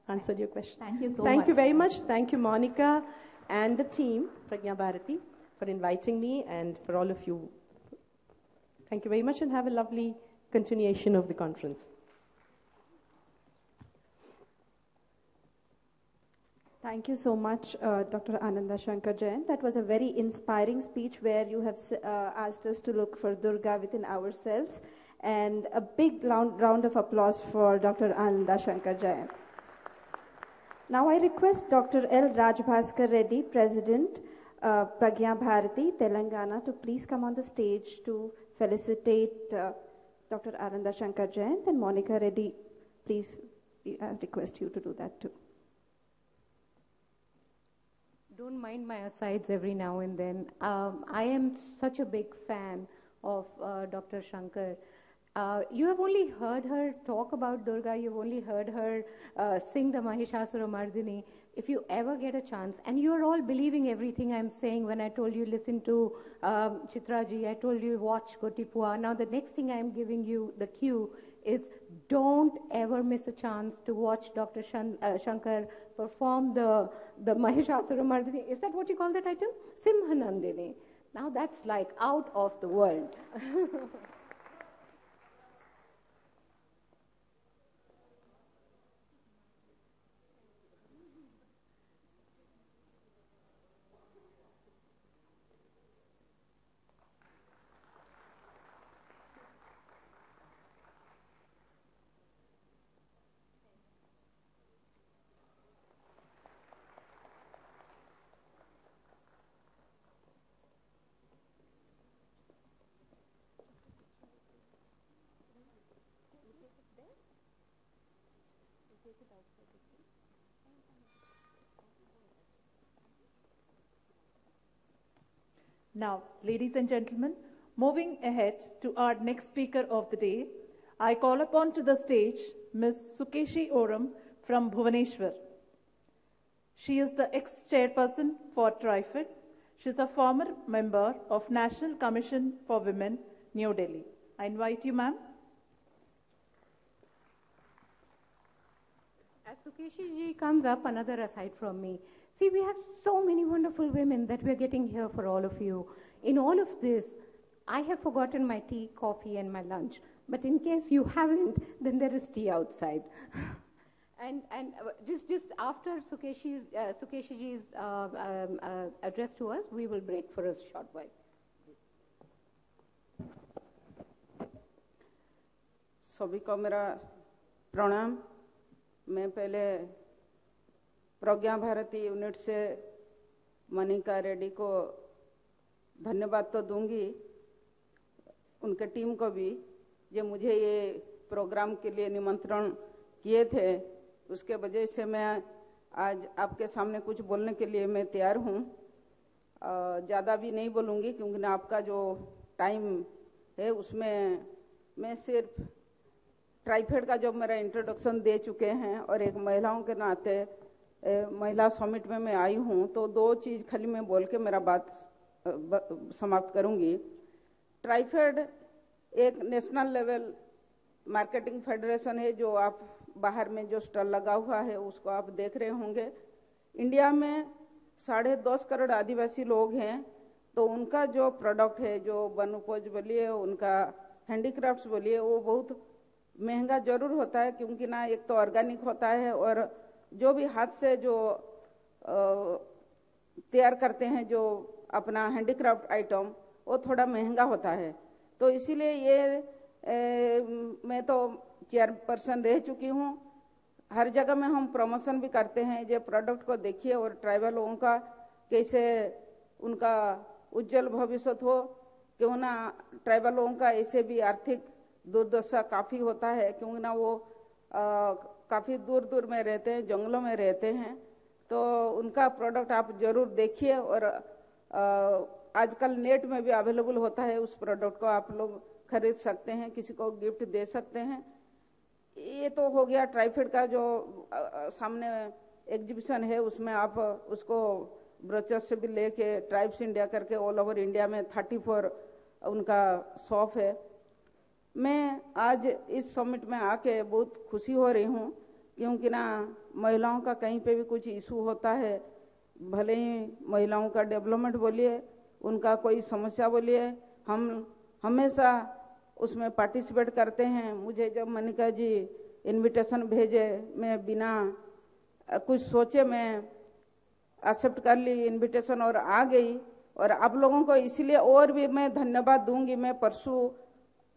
answered your question? Thank you so much. Thank you very much. Thank you, Monica, and the team, Pragna Bharati, for inviting me, and for all of you. Thank you very much, and have a lovely continuation of the conference. Thank you so much, Dr. Ananda Shankar Jain. That was a very inspiring speech where you have asked us to look for Durga within ourselves. And a big round of applause for Dr. Ananda Shankar Jain. Now I request Dr. L. Rajbhaskar Reddy, President, Pragna Bharati, Telangana, to please come on the stage to felicitate Dr. Ananda Shankar Jain. And Monica Reddy, please, I request you to do that too. Don't mind my asides every now and then. I am such a big fan of Dr. Shankar. You have only heard her talk about Durga, you've only heard her sing the Mahishasura Mardini. If you ever get a chance, and you're all believing everything I'm saying when I told you listen to Chitraji, I told you watch Kotipua. Now the next thing I'm giving you the cue is don't ever miss a chance to watch Dr. Shankar perform the Mahishasura Mardini. Is that what you call that item? Simhanandini. Now that's like out of the world. Now, ladies and gentlemen, moving ahead to our next speaker of the day, I call upon to the stage Ms. Sukeshi Oram from Bhubaneswar. She is the ex-chairperson for TRIFID. She is a former member of National Commission for Women, New Delhi. I invite you, ma'am. As Sukeshi ji comes up, another aside from me. See, we have so many wonderful women that we're getting here for all of you. In all of this, I have forgotten my tea, coffee, and my lunch. But in case you haven't, then there is tea outside. and just after Sukeshi ji's address to us, we will break for a short while. सभी को मेरा प्रणाम. मैं पहले प्रज्ञा Bharti unit से मनिका रेड्डी को धन्यवाद तो दूंगी, उनके टीम को भी, जो मुझे ये प्रोग्राम के लिए निमंत्रण किए थे. उसके वजह से मैं आज आपके सामने कुछ बोलने के लिए मैं तैयार हूँ. ज़्यादा भी नहीं बोलूँगी क्योंकि ना आपका जो टाइम है उसमें मैं सिर्फ ट्राइफेड का जो मेरा इंट्रोडक्शन दे चुके हैं और एक महिलाओं के नाते महिला समिट में मैं आई हूँ, तो दो चीज़ खाली मैं बोल के मेरा बात समाप्त करूँगी। ट्राइफेड एक नेशनल लेवल मार्केटिंग फेडरेशन है, जो आप बाहर में जो स्टॉल लगा हुआ है उसको आप देख रहे होंगे। इंडिया में 10.5 करोड़ आदिवासी लोग हैं, तो उनका जो प्रोडक्ट है, जो वन उपज बोलिए, उनका हैंडीक्राफ्ट्स बोलिए, वो बहुत महंगा जरूर होता है क्योंकि ना एक तो ऑर्गेनिक होता है और जो भी हाथ से जो तैयार करते हैं जो अपना हैंडीक्राफ्ट आइटम, वो थोड़ा महंगा होता है। तो इसीलिए ये मैं तो चेयरपर्सन रह चुकी हूँ, हर जगह में हम प्रमोशन भी करते हैं, जो प्रोडक्ट को देखिए और ट्राइबल लोगों का कैसे उनका उज्जवल भविष्य हो। क्यों ना ट्राइबल लोगों का ऐसे भी आर्थिक दुर्दशा काफ़ी होता है, क्योंकि ना वो काफ़ी दूर दूर में रहते हैं, जंगलों में रहते हैं। तो उनका प्रोडक्ट आप जरूर देखिए और आजकल नेट में भी अवेलेबल होता है, उस प्रोडक्ट को आप लोग खरीद सकते हैं, किसी को गिफ्ट दे सकते हैं। ये तो हो गया ट्राइफेड का जो सामने एग्जीबिशन है, उसमें आप उसको ब्रोचर से भी लेके ट्राइब्स इंडिया करके ऑल ओवर इंडिया में 34 उनका शॉप है। मैं आज इस समिट में आके बहुत खुशी हो रही हूँ क्योंकि ना महिलाओं का कहीं पे भी कुछ इशू होता है, भले ही महिलाओं का डेवलपमेंट बोलिए, उनका कोई समस्या बोलिए, हम हमेशा उसमें पार्टिसिपेट करते हैं। मुझे जब मनिका जी इनविटेशन भेजे, मैं बिना कुछ सोचे मैं एक्सेप्ट कर ली इनविटेशन और आ गई। और आप लोगों को इसलिए और भी मैं धन्यवाद दूंगी। मैं परसों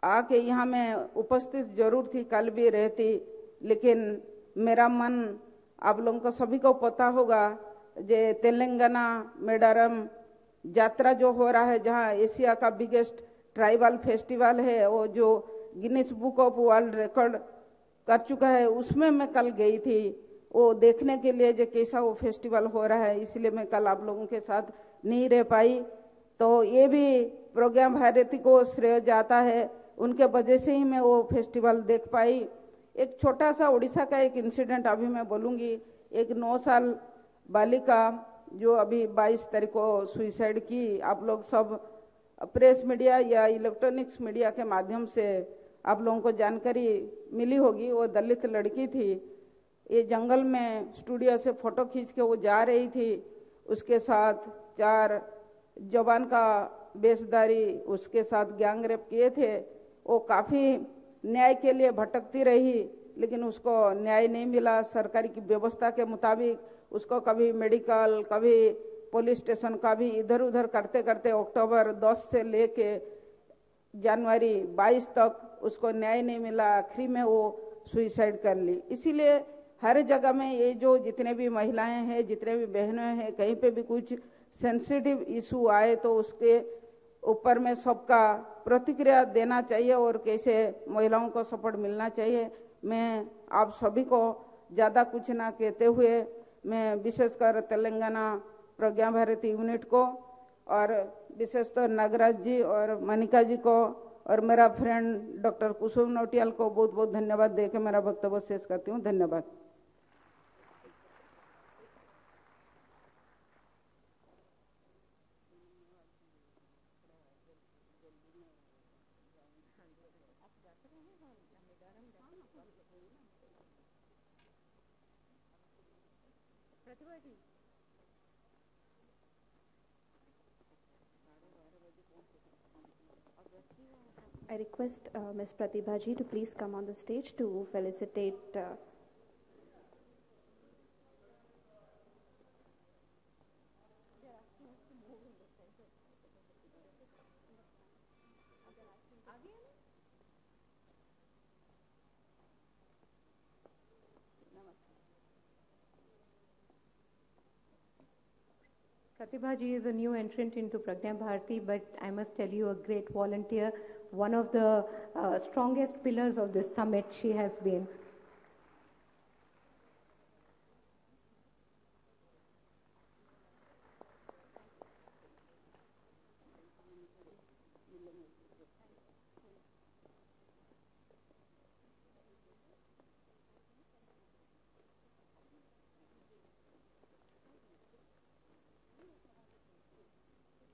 आके यहाँ मैं उपस्थित जरूर थी, कल भी रहती, लेकिन मेरा मन आप लोगों को सभी को पता होगा, जे तेलंगाना मेडारम यात्रा जो हो रहा है, जहाँ एशिया का बिगेस्ट ट्राइबल फेस्टिवल है, वो जो Guinness book of world record कर चुका है, उसमें मैं कल गई थी वो देखने के लिए जो कैसा वो फेस्टिवल हो रहा है। इसलिए मैं कल आप लोगों के साथ नहीं रह पाई। तो ये भी प्रोग्राम भारती को श्रेय जाता है, उनके वजह से ही मैं वो फेस्टिवल देख पाई। एक छोटा सा उड़ीसा का एक इंसिडेंट अभी मैं बोलूँगी। एक 9 साल बालिका जो अभी 22 तारीख को सुइसाइड की, आप लोग सब प्रेस मीडिया या इलेक्ट्रॉनिक्स मीडिया के माध्यम से आप लोगों को जानकारी मिली होगी। वो दलित लड़की थी, ये जंगल में स्टूडियो से फोटो खींच के वो जा रही थी, उसके साथ 4 जवान का बेसदारी उसके साथ गैंग रेप किए थे। वो काफ़ी न्याय के लिए भटकती रही, लेकिन उसको न्याय नहीं मिला सरकारी की व्यवस्था के मुताबिक। उसको कभी मेडिकल, कभी पुलिस स्टेशन, कभी इधर उधर करते करते अक्टूबर 10 से लेके जनवरी 22 तक उसको न्याय नहीं मिला। आखिरी में वो सुइसाइड कर ली। इसीलिए हर जगह में ये जो जितने भी महिलाएं हैं, जितने भी बहनें हैं, कहीं पे भी कुछ सेंसिटिव इशू आए तो उसके ऊपर में सबका प्रतिक्रिया देना चाहिए और कैसे महिलाओं को सपोर्ट मिलना चाहिए। मैं आप सभी को ज़्यादा कुछ ना कहते हुए मैं विशेषकर तेलंगाना प्रज्ञा भारती यूनिट को और विशेषतर नागराज जी और मनिका जी को और मेरा फ्रेंड डॉक्टर कुसुम नौटियाल को बहुत बहुत धन्यवाद देकर मेरा वक्तव्य शेष करती हूँ। धन्यवाद। I request Ms. Pratibha ji to please come on the stage to felicitate Pratibha ji is a new entrant into Pragna Bharati, but I must tell you, a great volunteer, one of the strongest pillars of this summit she has been.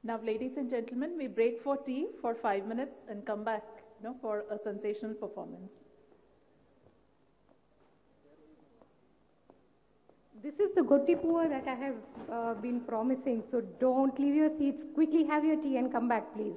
Now, ladies and gentlemen, we break for tea for 5 minutes and come back, for a sensational performance. This is the Gottipur that I have been promising, so don't leave your seats. Quickly have your tea and come back, please.